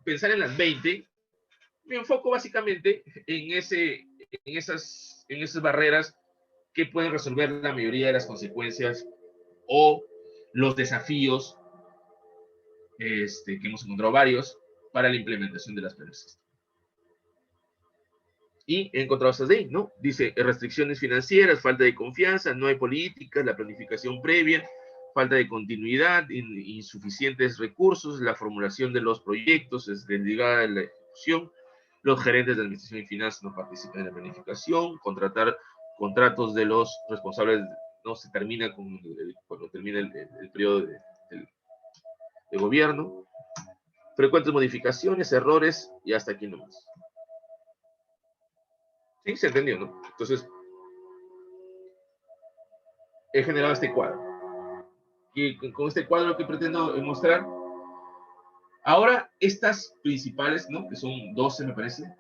pensar en las 20, me enfoco básicamente en esas barreras que pueden resolver la mayoría de las consecuencias o los desafíos que hemos encontrado varios para la implementación de las PNLs. Y he encontrado estas de ahí, ¿no? Dice, restricciones financieras, falta de confianza, no hay políticas, la planificación previa, falta de continuidad, insuficientes recursos, la formulación de los proyectos es desligada de la ejecución, los gerentes de administración y finanzas no participan en la planificación, contratos de los responsables no se termina cuando termina el periodo de gobierno, frecuentes modificaciones, errores, y hasta aquí nomás. Sí, se entendió, ¿no? Entonces, he generado este cuadro. Y con este cuadro lo que pretendo mostrar, ahora estas principales, ¿no? Que son 12, me parece,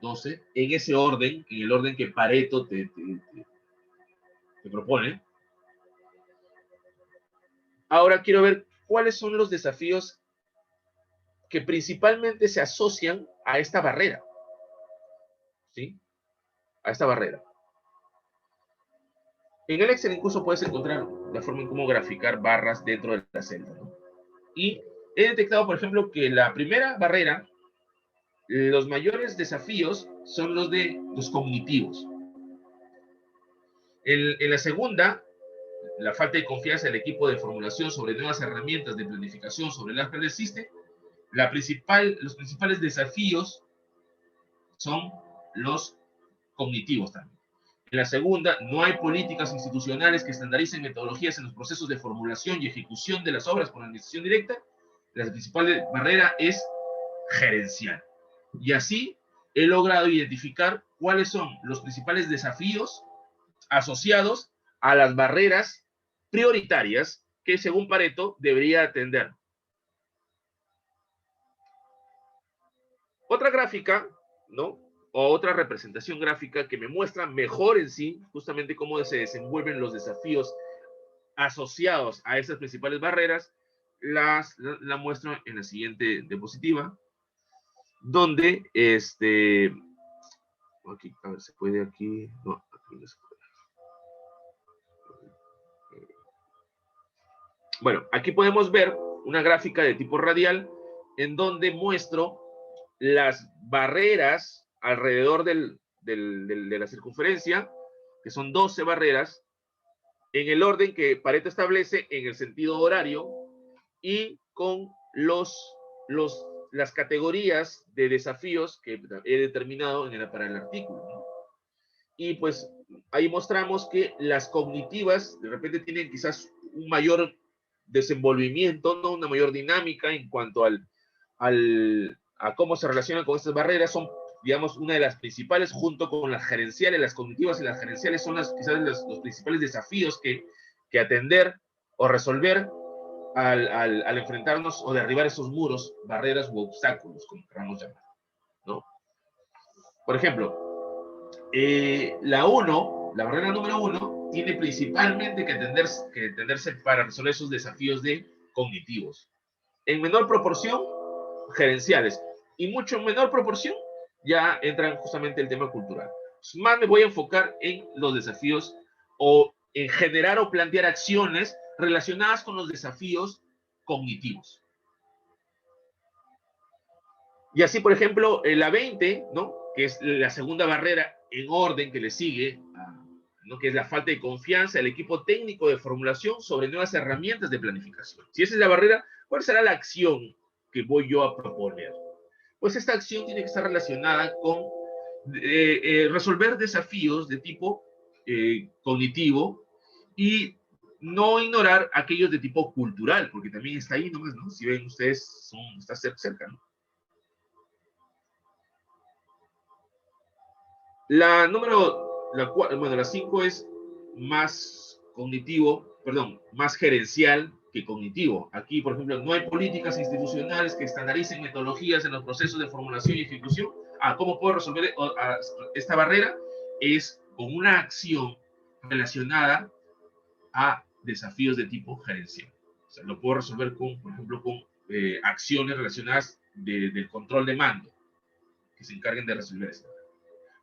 12, en ese orden, en el orden que Pareto te propone. Ahora quiero ver cuáles son los desafíos que principalmente se asocian a esta barrera. ¿Sí? A esta barrera. En el Excel incluso puedes encontrar la forma en cómo graficar barras dentro de la celda, ¿no? Y he detectado, por ejemplo, que la primera barrera, los mayores desafíos son los cognitivos. En la segunda, la falta de confianza del equipo de formulación sobre nuevas herramientas de planificación sobre las que existe. Los principales desafíos son los cognitivos también. En la segunda, no hay políticas institucionales que estandaricen metodologías en los procesos de formulación y ejecución de las obras por administración directa. La principal barrera es gerencial. Y así he logrado identificar cuáles son los principales desafíos asociados a las barreras prioritarias que, según Pareto, debería atender. Otra gráfica, ¿no? O otra representación gráfica que me muestra mejor en sí, justamente cómo se desenvuelven los desafíos asociados a esas principales barreras, la muestro en la siguiente diapositiva, donde, aquí, a ver, se puede aquí, no, aquí no se puede. Bueno, aquí podemos ver una gráfica de tipo radial en donde muestro las barreras alrededor de la circunferencia, que son 12 barreras, en el orden que Pareto establece en el sentido horario y con las categorías de desafíos que he determinado para el artículo, ¿no? Y pues ahí mostramos que las cognitivas de repente tienen quizás un mayor desenvolvimiento, ¿no? Una mayor dinámica en cuanto a cómo se relacionan con estas barreras. Son, digamos, una de las principales, junto con las gerenciales. Las cognitivas y las gerenciales son quizás los principales desafíos que atender o resolver al enfrentarnos o derribar esos muros, barreras u obstáculos, como queramos llamar, ¿no? Por ejemplo, la barrera número 1, tiene principalmente que entenderse para resolver esos desafíos cognitivos. En menor proporción, gerenciales. Y mucho menor proporción, ya entra justamente el tema cultural. Más me voy a enfocar en los desafíos o en generar o plantear acciones relacionadas con los desafíos cognitivos. Y así, por ejemplo, la 20, ¿no? Que es la segunda barrera en orden que le sigue, ¿no? Que es la falta de confianza del equipo técnico de formulación sobre nuevas herramientas de planificación. Si esa es la barrera, ¿cuál será la acción que voy yo a proponer? Pues esta acción tiene que estar relacionada con resolver desafíos de tipo cognitivo y no ignorar aquellos de tipo cultural, porque también está ahí nomás, ¿no? Si ven ustedes, está cerca, ¿no? La 5 es más cognitivo, perdón, más gerencial que cognitivo. Aquí, por ejemplo, no hay políticas institucionales que estandaricen metodologías en los procesos de formulación y ejecución. ¿Cómo puedo resolver esta barrera? Es con una acción relacionada a desafíos de tipo gerencial. O sea, lo puedo resolver con, por ejemplo, con acciones relacionadas del control de mando, que se encarguen de resolver esto.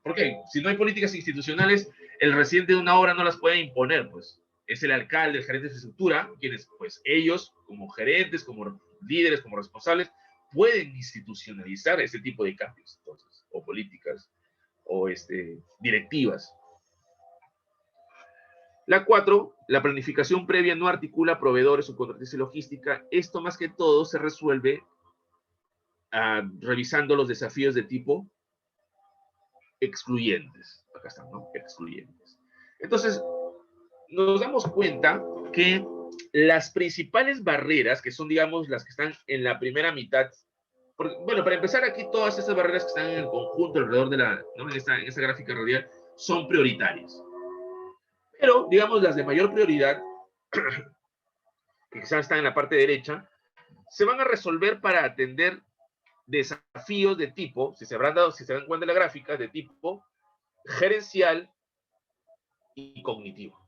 ¿Por qué? Si no hay políticas institucionales, el residente de una obra no las puede imponer, pues. Es el alcalde, el gerente de infraestructura, quienes, pues, ellos, como gerentes, como líderes, como responsables, pueden institucionalizar ese tipo de cambios, entonces, o políticas, o directivas. La 4, la planificación previa no articula proveedores, subcontratistas y logística. Esto, más que todo, se resuelve revisando los desafíos de tipo excluyentes. Acá están, ¿no? Excluyentes. Entonces, nos damos cuenta que las principales barreras, que son, digamos, las que están en la primera mitad, porque, bueno, para empezar, aquí todas estas barreras que están en el conjunto alrededor de ¿no? en esta gráfica radial, son prioritarias. Pero, digamos, las de mayor prioridad, que quizás están en la parte derecha, se van a resolver para atender desafíos de tipo, si se dan cuenta de la gráfica, de tipo gerencial y cognitivo.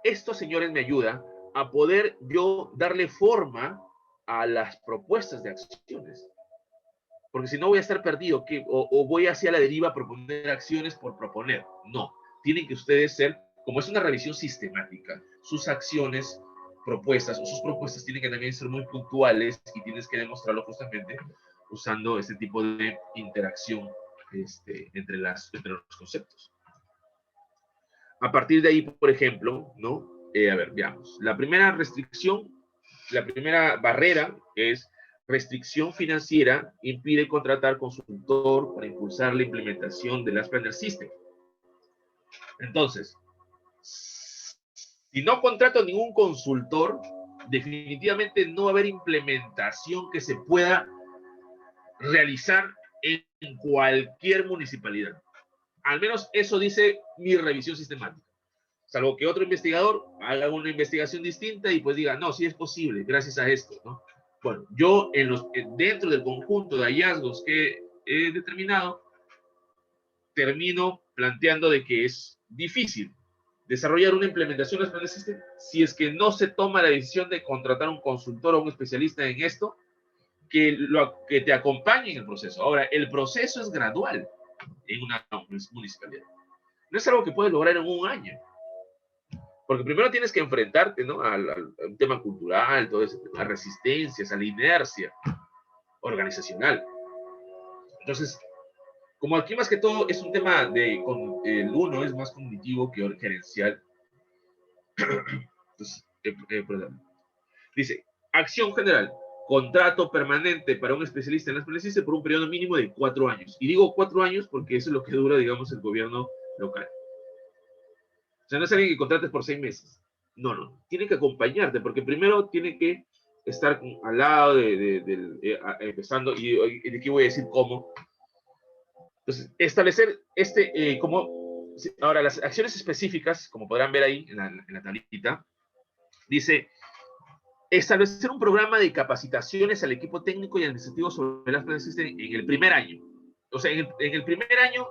Esto, señores, me ayuda a poder yo darle forma a las propuestas de acciones. Porque si no voy a estar perdido, o voy hacia la deriva a proponer acciones por proponer. No, tienen que ustedes ser, como es una revisión sistemática, sus acciones, propuestas, o sus propuestas tienen que también ser muy puntuales y tienes que demostrarlo justamente usando este tipo de interacción entre los conceptos. A partir de ahí, por ejemplo, ¿no? A ver, veamos. La primera restricción, la primera barrera es restricción financiera, impide contratar consultor para impulsar la implementación de las Planner System. Entonces, si no contrato ningún consultor, definitivamente no va a haber implementación que se pueda realizar en cualquier municipalidad. Al menos eso dice mi revisión sistemática. Salvo que otro investigador haga una investigación distinta y pues diga, no, sí es posible, gracias a esto, ¿no? Bueno, yo dentro del conjunto de hallazgos que he determinado, termino planteando de que es difícil desarrollar una implementación de Planner System si es que no se toma la decisión de contratar un consultor o un especialista en esto que te acompañe en el proceso. Ahora, el proceso es gradual en una municipalidad. No es algo que puedes lograr en un año. Porque primero tienes que enfrentarte, ¿no?, al tema cultural, todo eso, a resistencias, a la inercia organizacional. Entonces, como aquí más que todo es un tema el uno es más cognitivo que gerencial. Entonces, perdón. Dice, acción general, contrato permanente para un especialista en las planeaciones por un periodo mínimo de 4 años. Y digo 4 años porque eso es lo que dura, digamos, el gobierno local. O sea, no es alguien que contrates por 6 meses. No, no. Tiene que acompañarte, porque primero tiene que estar al lado empezando, y de aquí voy a decir cómo. Entonces, establecer ahora, las acciones específicas, como podrán ver ahí en la tablita, dice, establecer un programa de capacitaciones al equipo técnico y administrativo sobre las planeaciones en el primer año. O sea, en el primer año,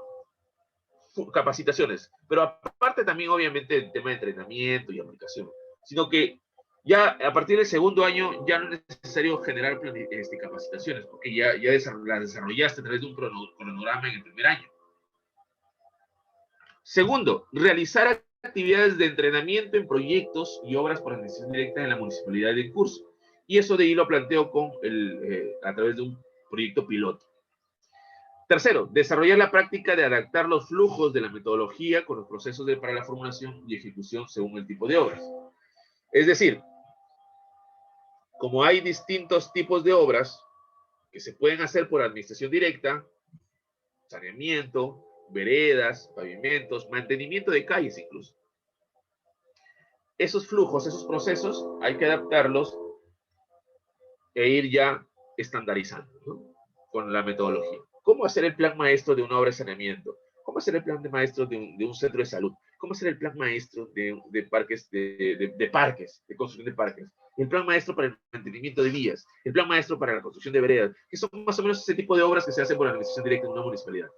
capacitaciones, pero aparte también obviamente el tema de entrenamiento y aplicación, sino que ya a partir del segundo año ya no es necesario generar capacitaciones, porque ya las desarrollaste a través de un cronograma en el primer año. Segundo, realizar actividades de entrenamiento en proyectos y obras por administración directa en la municipalidad en curso, y eso de ahí lo planteo a través de un proyecto piloto. Tercero, desarrollar la práctica de adaptar los flujos de la metodología con los procesos para la formulación y ejecución según el tipo de obras. Es decir, como hay distintos tipos de obras que se pueden hacer por administración directa, saneamiento, veredas, pavimentos, mantenimiento de calles incluso. Esos flujos, esos procesos, hay que adaptarlos e ir ya estandarizando, ¿no?, con la metodología. ¿Cómo hacer el plan maestro de una obra de saneamiento? ¿Cómo hacer el plan de maestro de un centro de salud? ¿Cómo hacer el plan maestro de parques, de construcción de parques? El plan maestro para el mantenimiento de vías, el plan maestro para la construcción de veredas, que son más o menos ese tipo de obras que se hacen por la administración directa en una municipalidad.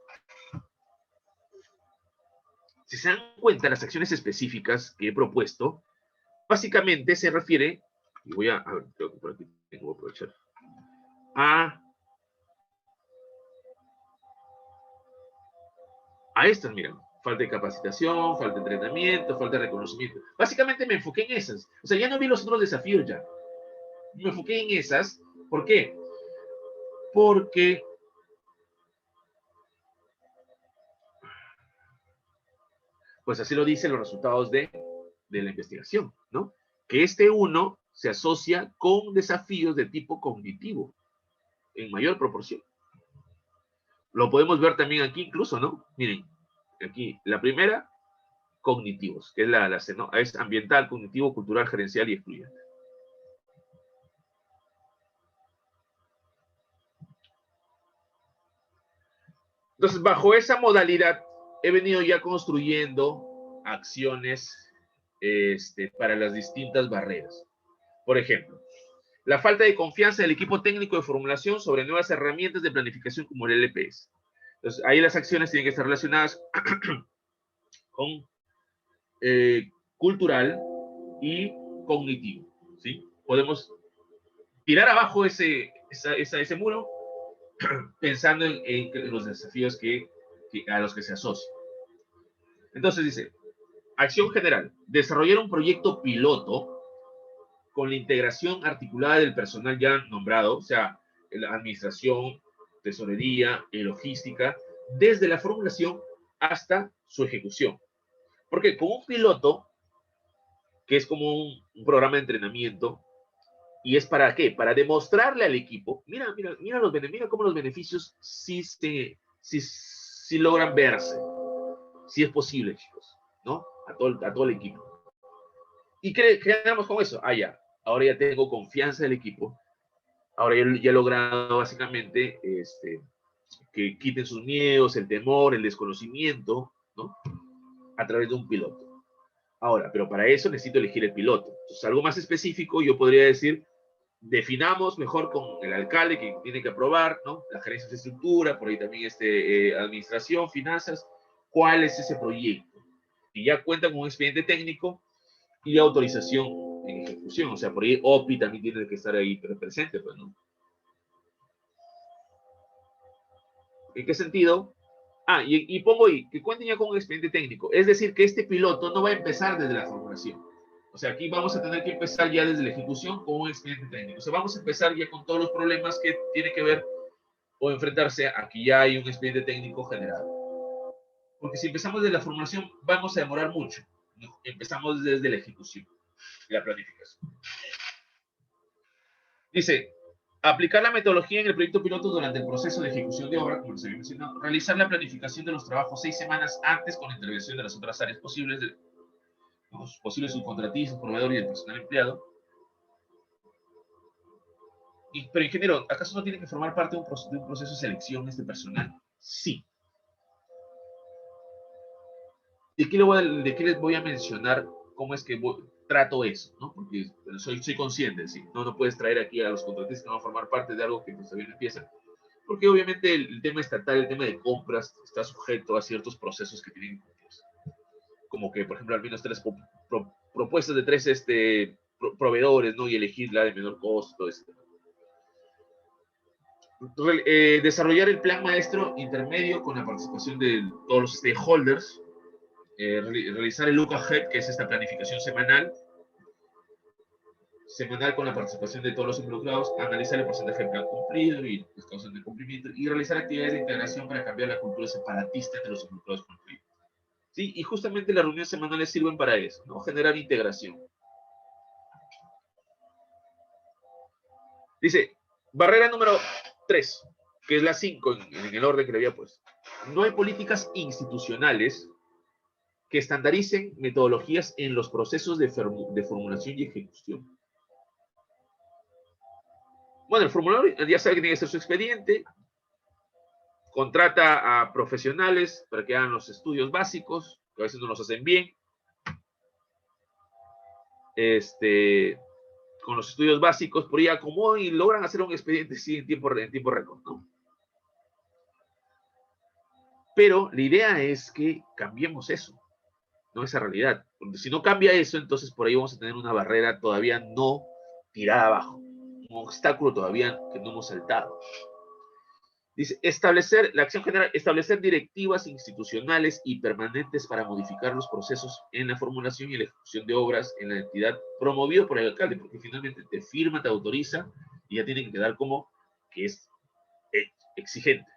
Si se dan cuenta, las acciones específicas que he propuesto, básicamente se refiere, y voy a ver, creo que por aquí tengo que aprovechar, a estas, miren, falta de capacitación, falta de entrenamiento, falta de reconocimiento. Básicamente me enfoqué en esas. O sea, ya no vi los otros desafíos ya. Me enfoqué en esas. ¿Por qué? Porque pues así lo dicen los resultados de la investigación, ¿no? Que este uno se asocia con desafíos de tipo cognitivo en mayor proporción. Lo podemos ver también aquí incluso, ¿no? Miren, aquí, la primera, cognitivos, que es es ambiental, cognitivo, cultural, gerencial y excluyente. Entonces, bajo esa modalidad, he venido ya construyendo acciones para las distintas barreras. Por ejemplo, la falta de confianza del equipo técnico de formulación sobre nuevas herramientas de planificación como el LPS. Entonces, ahí las acciones tienen que estar relacionadas con cultural y cognitivo, ¿sí? Podemos tirar abajo ese muro pensando en los desafíos a los que se asocia. Entonces dice, acción general, desarrollar un proyecto piloto con la integración articulada del personal ya nombrado, o sea, la administración, tesorería, logística, desde la formulación hasta su ejecución. Porque con un piloto, que es como un programa de entrenamiento, ¿y es para qué? Para demostrarle al equipo, mira cómo los beneficios sí logran verse, sí es posible, chicos, ¿no? A todo el equipo. ¿Y qué ganamos con eso? Ya, ahora ya tengo confianza del equipo, ahora ya he logrado básicamente que quiten sus miedos, el temor, el desconocimiento, ¿no?, a través de un piloto. Ahora, pero para eso necesito elegir el piloto. Entonces, algo más específico, yo podría decir, definamos mejor con el alcalde que tiene que aprobar, ¿no?, la gerencia de estructura, por ahí también administración, finanzas, cuál es ese proyecto. Y ya cuenta con un expediente técnico y autorización en ejecución. O sea, por ahí OPI también tiene que estar ahí presente, pues, ¿no? ¿En qué sentido? Y pongo ahí, que cuenten ya con un expediente técnico. Es decir, que este piloto no va a empezar desde la formulación. O sea, aquí vamos a tener que empezar ya desde la ejecución con un expediente técnico. O sea, vamos a empezar ya con todos los problemas que tiene que ver o enfrentarse a que ya hay un expediente técnico generado. Porque si empezamos desde la formulación, vamos a demorar mucho. Empezamos desde la ejecución, la planificación. Dice, aplicar la metodología en el proyecto piloto durante el proceso de ejecución de obra, como se había mencionado. Realizar la planificación de los trabajos 6 semanas antes con la intervención de las otras áreas posibles, de los posibles subcontratistas, proveedores y del personal empleado. Pero ingeniero, ¿acaso no tiene que formar parte de un proceso de selección este personal? Sí. ¿De qué les voy a mencionar cómo es que trato eso? ¿No? Porque soy consciente, ¿sí? No puedes traer aquí a los contratistas que van a formar parte de algo que pues, todavía no empieza. Porque obviamente el tema estatal, el tema de compras, está sujeto a ciertos procesos que tienen que cumplirse. Como que, por ejemplo, al menos 3 propuestas de 3 proveedores, ¿no? Y elegir la de menor costo, todo esto. Desarrollar el plan maestro intermedio con la participación de todos los stakeholders. Realizar el look ahead, que es esta planificación semanal con la participación de todos los involucrados, analizar el porcentaje de plan cumplido y las causas de cumplimiento, y realizar actividades de integración para cambiar la cultura separatista entre los involucrados con el proyecto. Sí, y justamente las reuniones semanales sirven para eso, ¿no? Generar integración. Dice, barrera número 3, que es la 5 en el orden que le había puesto. No hay políticas institucionales que estandaricen metodologías en los procesos de formulación y ejecución. Bueno, el formulador ya sabe que tiene que ser su expediente, contrata a profesionales para que hagan los estudios básicos, que a veces no los hacen bien. Con los estudios básicos, por ahí acomodan y logran hacer un expediente sí, en tiempo récord, ¿no? Pero la idea es que cambiemos eso, no esa realidad. Porque si no cambia eso, entonces por ahí vamos a tener una barrera todavía no tirada abajo, un obstáculo todavía que no hemos saltado. Dice, la acción general, establecer directivas institucionales y permanentes para modificar los procesos en la formulación y la ejecución de obras en la entidad promovido por el alcalde, porque finalmente te firma, te autoriza y ya tiene que quedar como que es exigente.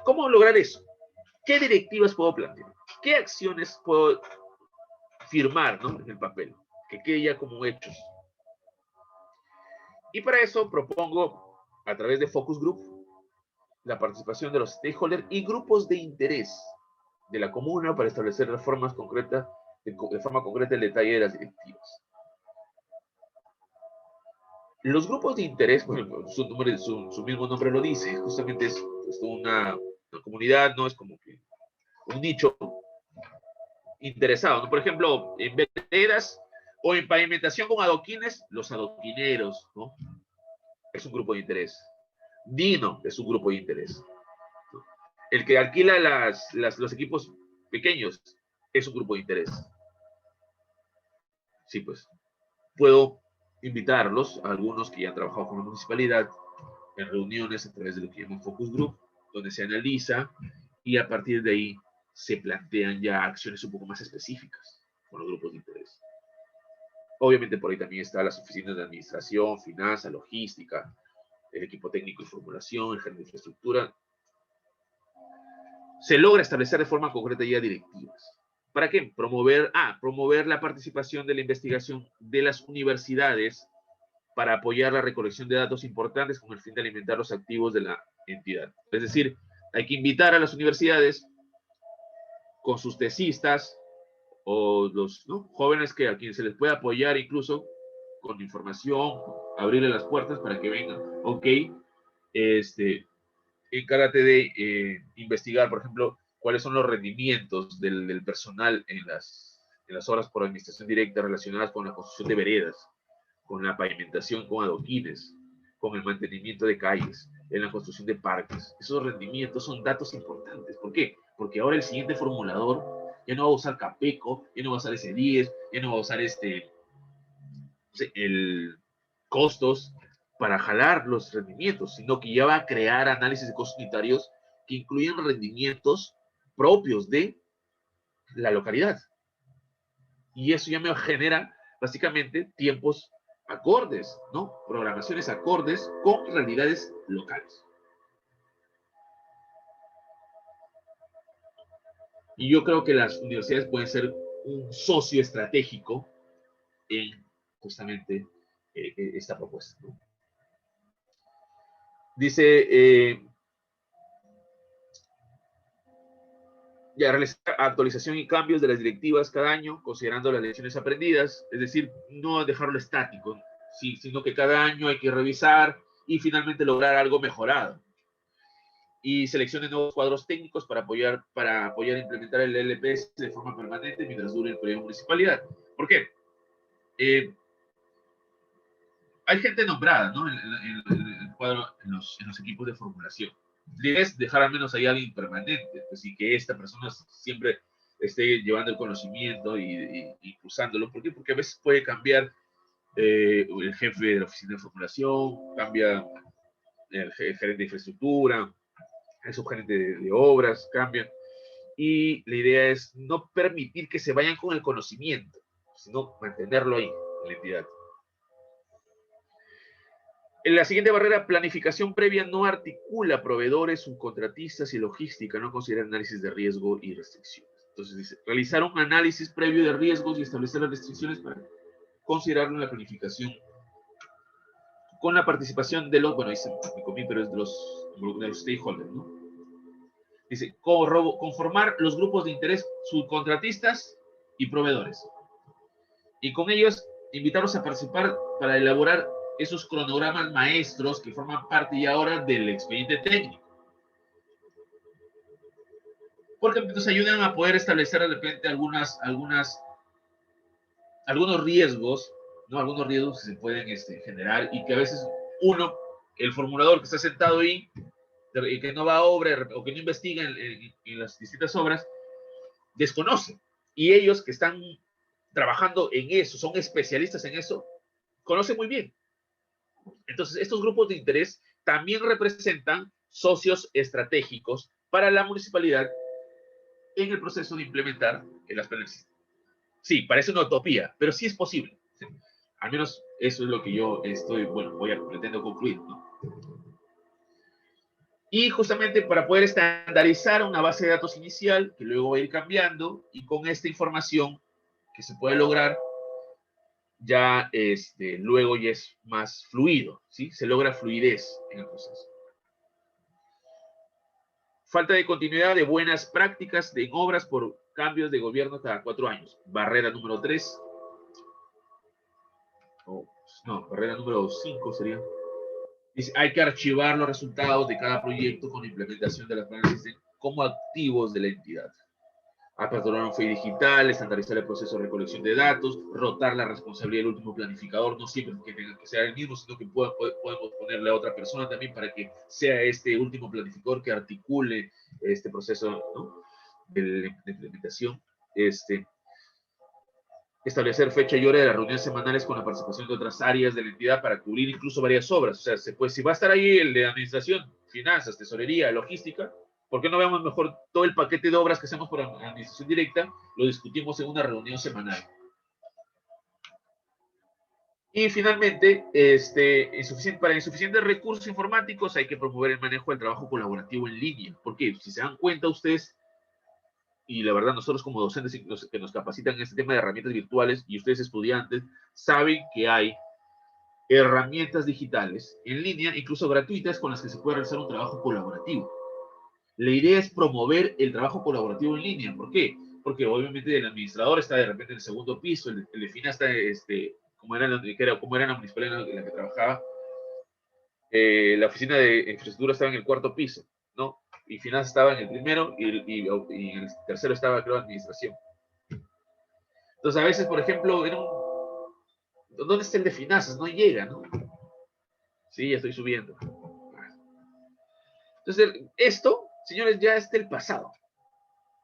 ¿Cómo lograr eso? ¿Qué directivas puedo plantear? ¿Qué acciones puedo firmar, ¿no? En el papel? Que quede ya como hechos. Y para eso propongo, a través de Focus Group, la participación de los stakeholders y grupos de interés de la comuna para establecer de forma concreta el detalle de las directivas. Los grupos de interés, bueno, su mismo nombre lo dice, justamente es una comunidad, no es como que un nicho interesado, ¿no? Por ejemplo, en veredas o en pavimentación con adoquines, los adoquineros, ¿no? Es un grupo de interés. Dino es un grupo de interés. El que alquila los equipos pequeños es un grupo de interés. Sí, pues. Puedo invitarlos, a algunos que ya han trabajado con la municipalidad, en reuniones a través de lo que llaman Focus Group, donde se analiza y a partir de ahí se plantean ya acciones un poco más específicas con los grupos de interés. Obviamente por ahí también están las oficinas de administración, finanzas, logística, el equipo técnico y formulación, el gerente de infraestructura. Se logra establecer de forma concreta ya directivas. ¿Para qué? Promover la participación de la investigación de las universidades para apoyar la recolección de datos importantes con el fin de alimentar los activos de la entidad. Es decir, hay que invitar a las universidades con sus tesistas o los jóvenes a quienes se les puede apoyar incluso con información, abrirle las puertas para que vengan. Ok, encárgate de investigar, por ejemplo, cuáles son los rendimientos del personal en las obras por administración directa relacionadas con la construcción de veredas, con la pavimentación con adoquines, con el mantenimiento de calles, en la construcción de parques. Esos rendimientos son datos importantes. ¿Por qué? Porque ahora el siguiente formulador ya no va a usar Capeco, ya no va a usar S10, ya no va a usar el costos, para jalar los rendimientos, sino que ya va a crear análisis de costos unitarios que incluyen rendimientos propios de la localidad. Y eso ya me genera básicamente tiempos acordes, ¿no? Programaciones acordes con realidades locales. Y yo creo que las universidades pueden ser un socio estratégico en justamente esta propuesta, ¿no? Dice, ya realizar actualización y cambios de las directivas cada año, considerando las lecciones aprendidas, es decir, no dejarlo estático, sino que cada año hay que revisar y finalmente lograr algo mejorado. Y seleccione nuevos cuadros técnicos para apoyar e implementar el LPS de forma permanente mientras dure el periodo de municipalidad. ¿Por qué? Hay gente nombrada, ¿no? En el cuadro, en los equipos de formulación. La idea es dejar al menos ahí a alguien permanente, pues, y que esta persona siempre esté llevando el conocimiento y impulsándolo. ¿Por qué? Porque a veces puede cambiar el jefe de la oficina de formulación, cambia el gerente de infraestructura, el subgerente de obras, cambian. Y la idea es no permitir que se vayan con el conocimiento, sino mantenerlo ahí, en la entidad. En la siguiente barrera, planificación previa no articula proveedores, subcontratistas y logística, no considera análisis de riesgo y restricciones. Entonces dice, realizar un análisis previo de riesgos y establecer las restricciones para considerarlo en la planificación con la participación de los, bueno, dice, pero es de los stakeholders, ¿no? Dice, conformar los grupos de interés subcontratistas y proveedores. Y con ellos, invitarlos a participar para elaborar esos cronogramas maestros que forman parte ya ahora del expediente técnico. Porque nos ayudan a poder establecer de repente algunos riesgos, ¿no? Algunos riesgos que se pueden generar y que a veces uno, el formulador que está sentado ahí, que no va a obra o que no investiga en las distintas obras, desconoce. Y ellos que están trabajando en eso, son especialistas en eso, conocen muy bien. Entonces, estos grupos de interés también representan socios estratégicos para la municipalidad en el proceso de implementar las planes. Sí, parece una utopía, pero sí es posible. ¿Sí? Al menos eso es lo que yo pretendo concluir, ¿no? Y justamente para poder estandarizar una base de datos inicial, que luego va a ir cambiando, y con esta información que se puede lograr, ya luego ya es más fluido, ¿sí? Se logra fluidez en el proceso. Falta de continuidad de buenas prácticas en obras por cambios de gobierno cada 4 años. Barrera número 3. Barrera número 5 sería. Dice, hay que archivar los resultados de cada proyecto con la implementación de las planes como activos de la entidad. Aperturar un FEI digital, estandarizar el proceso de recolección de datos, rotar la responsabilidad del último planificador, no siempre que tenga que ser el mismo, sino que podemos ponerle a otra persona también para que sea este último planificador que articule este proceso, ¿no? de implementación. Establecer fecha y hora de las reuniones semanales con la participación de otras áreas de la entidad para cubrir incluso varias obras. O sea, si va a estar ahí el de administración, finanzas, tesorería, logística, ¿por qué no vemos mejor todo el paquete de obras que hacemos por administración directa? Lo discutimos en una reunión semanal. Y finalmente, para insuficientes recursos informáticos hay que promover el manejo del trabajo colaborativo en línea. Porque si se dan cuenta ustedes, y la verdad nosotros como docentes que nos capacitan en este tema de herramientas virtuales, y ustedes estudiantes, saben que hay herramientas digitales en línea, incluso gratuitas, con las que se puede realizar un trabajo colaborativo. La idea es promover el trabajo colaborativo en línea. ¿Por qué? Porque obviamente el administrador está de repente en el segundo piso, el de finanzas está, como era la municipalidad en la que trabajaba, la oficina de infraestructura estaba en el 4.º piso, ¿no? Y finanzas estaba en el primero y en el tercero estaba, creo, administración. Entonces, a veces, por ejemplo, ¿dónde está el de finanzas? No llega, ¿no? Sí, ya estoy subiendo. Entonces, esto, señores, ya es del pasado.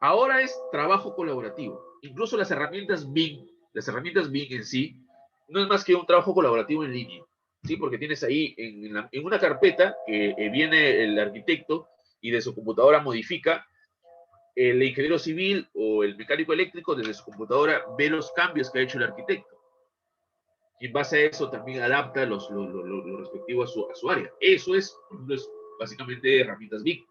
Ahora es trabajo colaborativo. Incluso las herramientas BIM en sí, no es más que un trabajo colaborativo en línea. ¿sí? Porque tienes ahí en una carpeta que viene el arquitecto y de su computadora modifica, el ingeniero civil o el mecánico eléctrico desde su computadora ve los cambios que ha hecho el arquitecto. Y en base a eso también adapta lo respectivo a su área. Eso es básicamente herramientas BIM.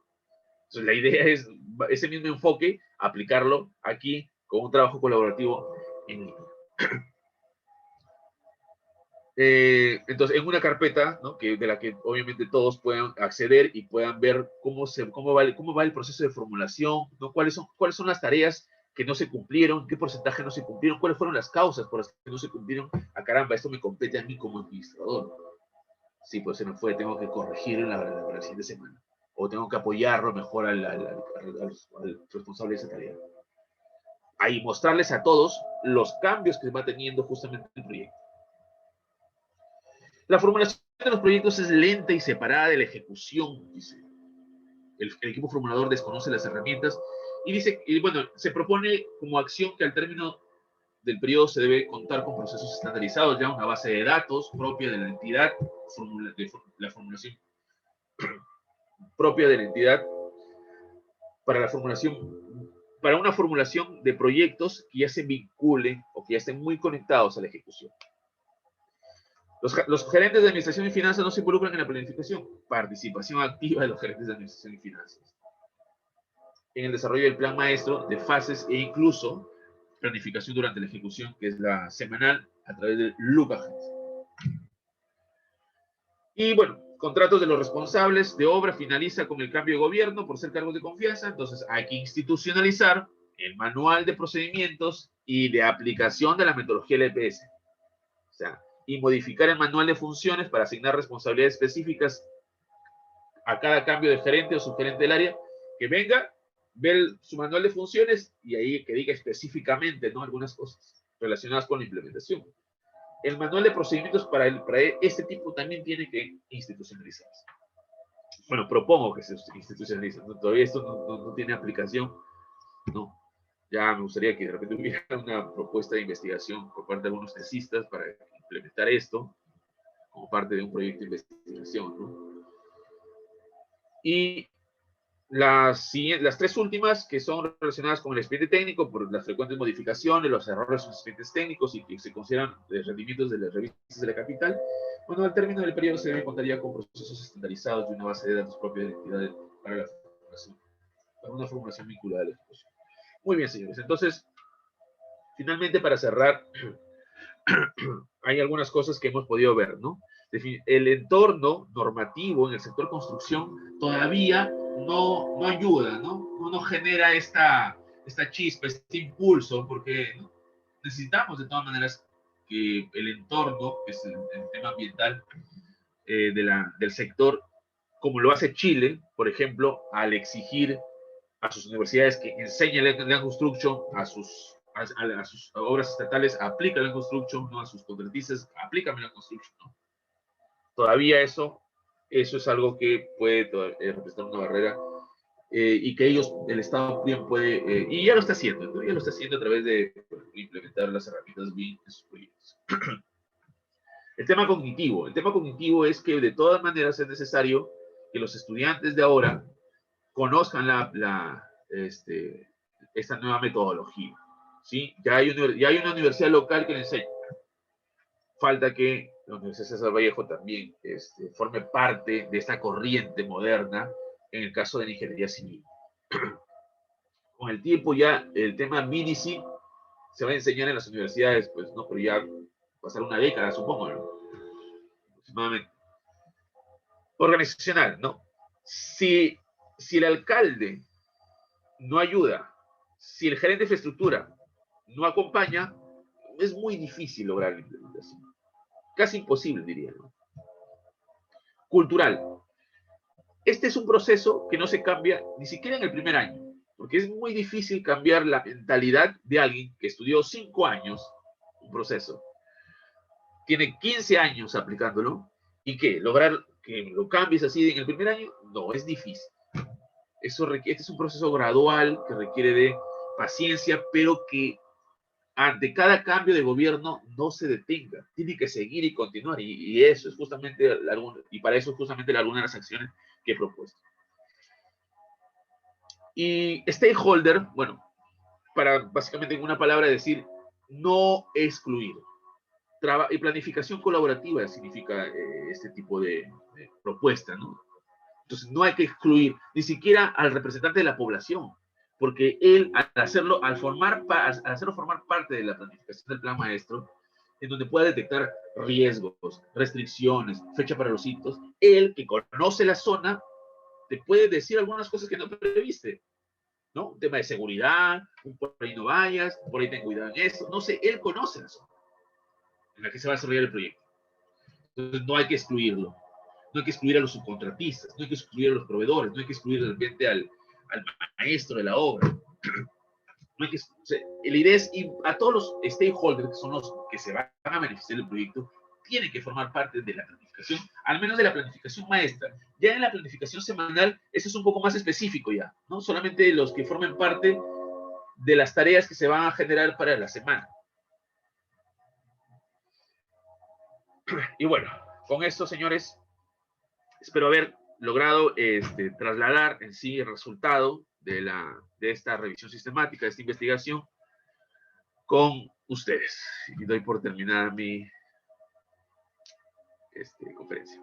Entonces la idea es ese mismo enfoque, aplicarlo aquí con un trabajo colaborativo en línea. Entonces, en una carpeta, ¿no? De la que obviamente todos puedan acceder y puedan ver cómo va el proceso de formulación, ¿no? cuáles son las tareas que no se cumplieron, qué porcentaje no se cumplieron, cuáles fueron las causas por las que no se cumplieron. Caramba, esto me compete a mí como administrador. Sí, pues se me fue, tengo que corregir la siguiente semana. O tengo que apoyarlo mejor al responsable de esa tarea. Ahí mostrarles a todos los cambios que va teniendo justamente el proyecto. La formulación de los proyectos es lenta y separada de la ejecución, dice. El equipo formulador desconoce las herramientas y dice, y bueno, se propone como acción que al término del periodo se debe contar con procesos estandarizados, ya una base de datos propia de la entidad, la formulación propia de la entidad para una formulación de proyectos que ya se vinculen o que ya estén muy conectados a la ejecución. Los gerentes de administración y finanzas no se involucran en la planificación. Participación activa de los gerentes de administración y finanzas en el desarrollo del plan maestro de fases e incluso planificación durante la ejecución, que es la semanal a través del LUCAGENT. Y bueno, contratos de los responsables de obra finaliza con el cambio de gobierno por ser cargos de confianza. Entonces hay que institucionalizar el manual de procedimientos y de aplicación de la metodología LPS. O sea, y modificar el manual de funciones para asignar responsabilidades específicas a cada cambio de gerente o subgerente del área que venga, ver su manual de funciones y ahí que diga específicamente, ¿no? Algunas cosas relacionadas con la implementación. El manual de procedimientos para este tipo también tiene que institucionalizarse. Bueno, propongo que se institucionalice, ¿no? Todavía esto no tiene aplicación, ¿no? Ya me gustaría que de repente hubiera una propuesta de investigación por parte de algunos tesistas para implementar esto como parte de un proyecto de investigación, ¿no? Y las tres últimas, que son relacionadas con el expediente técnico, por las frecuentes modificaciones, los errores en los expedientes técnicos y que se consideran rendimientos de las revistas de la capital, bueno, al término del periodo se contaría con procesos estandarizados de una base de datos propia de la entidad para la formulación, para una formulación vinculada a la ejecución. Muy bien, señores. Entonces, finalmente, para cerrar, hay algunas cosas que hemos podido ver, ¿no? El entorno normativo en el sector construcción todavía no ayuda, ¿no? No genera esta chispa, este impulso, porque ¿no? Necesitamos de todas maneras que el entorno, que es el tema ambiental del sector, como lo hace Chile, por ejemplo, al exigir a sus universidades que enseñen Land Construction, a sus obras estatales, aplica Land Construction, ¿no? A sus contratistas, aplican Land Construction, ¿no? Todavía eso es algo que puede representar una barrera y que el Estado bien puede, y ya lo está haciendo, ¿no? Ya lo está haciendo a través de implementar las herramientas BIM en sus proyectos. El tema cognitivo es que de todas maneras es necesario que los estudiantes de ahora conozcan esta nueva metodología, ¿sí? Ya hay una universidad local que le enseña. Falta que la Universidad César Vallejo también forme parte de esta corriente moderna en el caso de la ingeniería civil. Con el tiempo ya el tema MINICI se va a enseñar en las universidades, pues, ¿no? Pero ya pasar una década, supongo, ¿no? Aproximadamente. Organizacional, ¿no? Si el alcalde no ayuda, si el gerente de infraestructura no acompaña, es muy difícil lograr la implementación. Casi imposible, diría, ¿no? Cultural. Este es un proceso que no se cambia ni siquiera en el primer año, porque es muy difícil cambiar la mentalidad de alguien que estudió 5 años un proceso, tiene 15 años aplicándolo, y que lograr que lo cambies así en el primer año, no, es difícil. Este es un proceso gradual que requiere de paciencia, pero que ante cada cambio de gobierno no se detenga, tiene que seguir y continuar, y eso es justamente, y para eso es justamente alguna de las acciones que he propuesto. Y stakeholder, bueno, para básicamente en una palabra decir, no excluir. Y planificación colaborativa significa este tipo de propuesta, ¿no? Entonces no hay que excluir ni siquiera al representante de la población, porque él al hacerlo formar parte de la planificación del plan maestro, en donde pueda detectar riesgos, restricciones, fecha para los hitos, él que conoce la zona te puede decir algunas cosas que no previste, ¿no? Un tema de seguridad, por ahí no vayas, por ahí ten cuidado en esto, no sé, él conoce la zona en la que se va a desarrollar el proyecto. Entonces no hay que excluirlo. No hay que excluir a los subcontratistas, no hay que excluir a los proveedores, no hay que excluir de repente al maestro de la obra. No hay que, o sea, la idea es, y a todos los stakeholders, que son los que se van a beneficiar del proyecto, tienen que formar parte de la planificación, al menos de la planificación maestra. Ya en la planificación semanal, eso es un poco más específico ya, ¿no? Solamente los que formen parte de las tareas que se van a generar para la semana. Y bueno, con esto, señores, espero haber logrado trasladar en sí el resultado de esta revisión sistemática, de esta investigación, con ustedes. Y doy por terminada mi conferencia.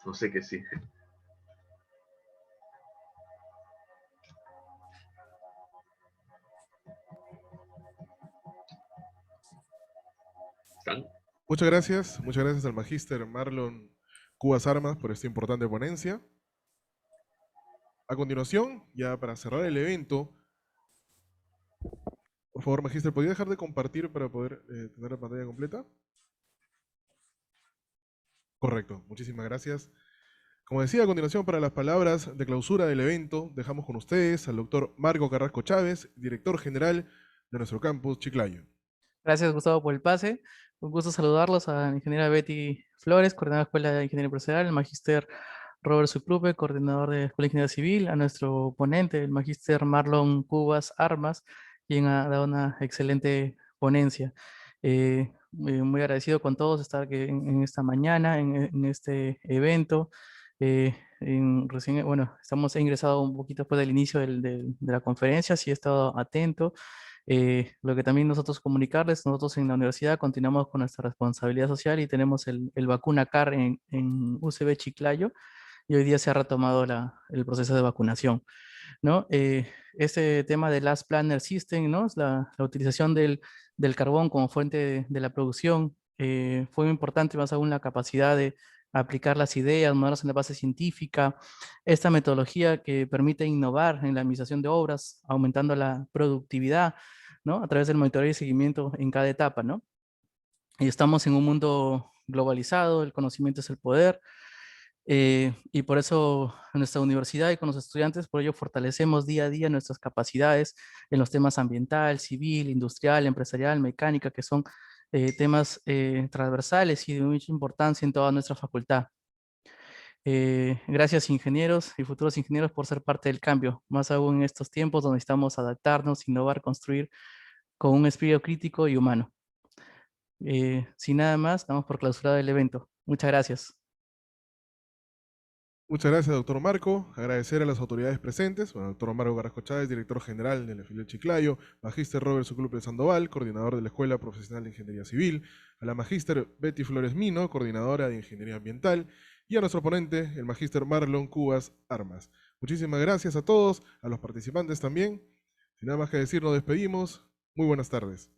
No sé qué sí. ¿Están? Muchas gracias al magíster Marlon Cubas Armas por esta importante ponencia. A continuación, ya para cerrar el evento, por favor, magíster, ¿podría dejar de compartir para poder tener la pantalla completa? Correcto, muchísimas gracias. Como decía, a continuación, para las palabras de clausura del evento, dejamos con ustedes al doctor Marco Carrasco Chávez, director general de nuestro campus Chiclayo. Gracias, Gustavo, por el pase. Un gusto saludarlos a la ingeniera Betty Flores, coordinadora de la Escuela de Ingeniería Procesal, el magíster Robert Sucrupe, coordinador de la Escuela de Ingeniería Civil, a nuestro ponente, el magíster Marlon Cubas Armas, quien ha dado una excelente ponencia. Muy agradecido con todos estar aquí en esta mañana, en este evento. Recién, bueno, estamos ingresados un poquito después del inicio de la conferencia, sí he estado atento. Lo que también nosotros comunicarles, nosotros en la universidad continuamos con nuestra responsabilidad social y tenemos el Vacuna Car en UCB Chiclayo, y hoy día se ha retomado el proceso de vacunación, ¿no? Este tema del Last Planner System, ¿no? Es la utilización del carbón como fuente de la producción, fue muy importante, más aún la capacidad de aplicar las ideas, modelos en la base científica, esta metodología que permite innovar en la administración de obras, aumentando la productividad, ¿no? A través del monitoreo y seguimiento en cada etapa, ¿no? Y estamos en un mundo globalizado, el conocimiento es el poder, y por eso en nuestra universidad y con los estudiantes, por ello fortalecemos día a día nuestras capacidades en los temas ambiental, civil, industrial, empresarial, mecánica, que son temas transversales y de mucha importancia en toda nuestra facultad. Gracias ingenieros y futuros ingenieros por ser parte del cambio, más aún en estos tiempos donde necesitamos adaptarnos, innovar, construir con un espíritu crítico y humano. Sin nada más, damos por clausurado el evento. Muchas gracias. Muchas gracias, doctor Marco. Agradecer a las autoridades presentes, al doctor Marco Carrasco Chávez, director general de la filial Chiclayo, magíster Robert Sucrupe Sandoval, coordinador de la Escuela Profesional de Ingeniería Civil, a la magíster Betty Flores Mino, coordinadora de Ingeniería Ambiental, y a nuestro ponente, el magíster Marlon Cubas Armas. Muchísimas gracias a todos, a los participantes también. Sin nada más que decir, nos despedimos. Muy buenas tardes.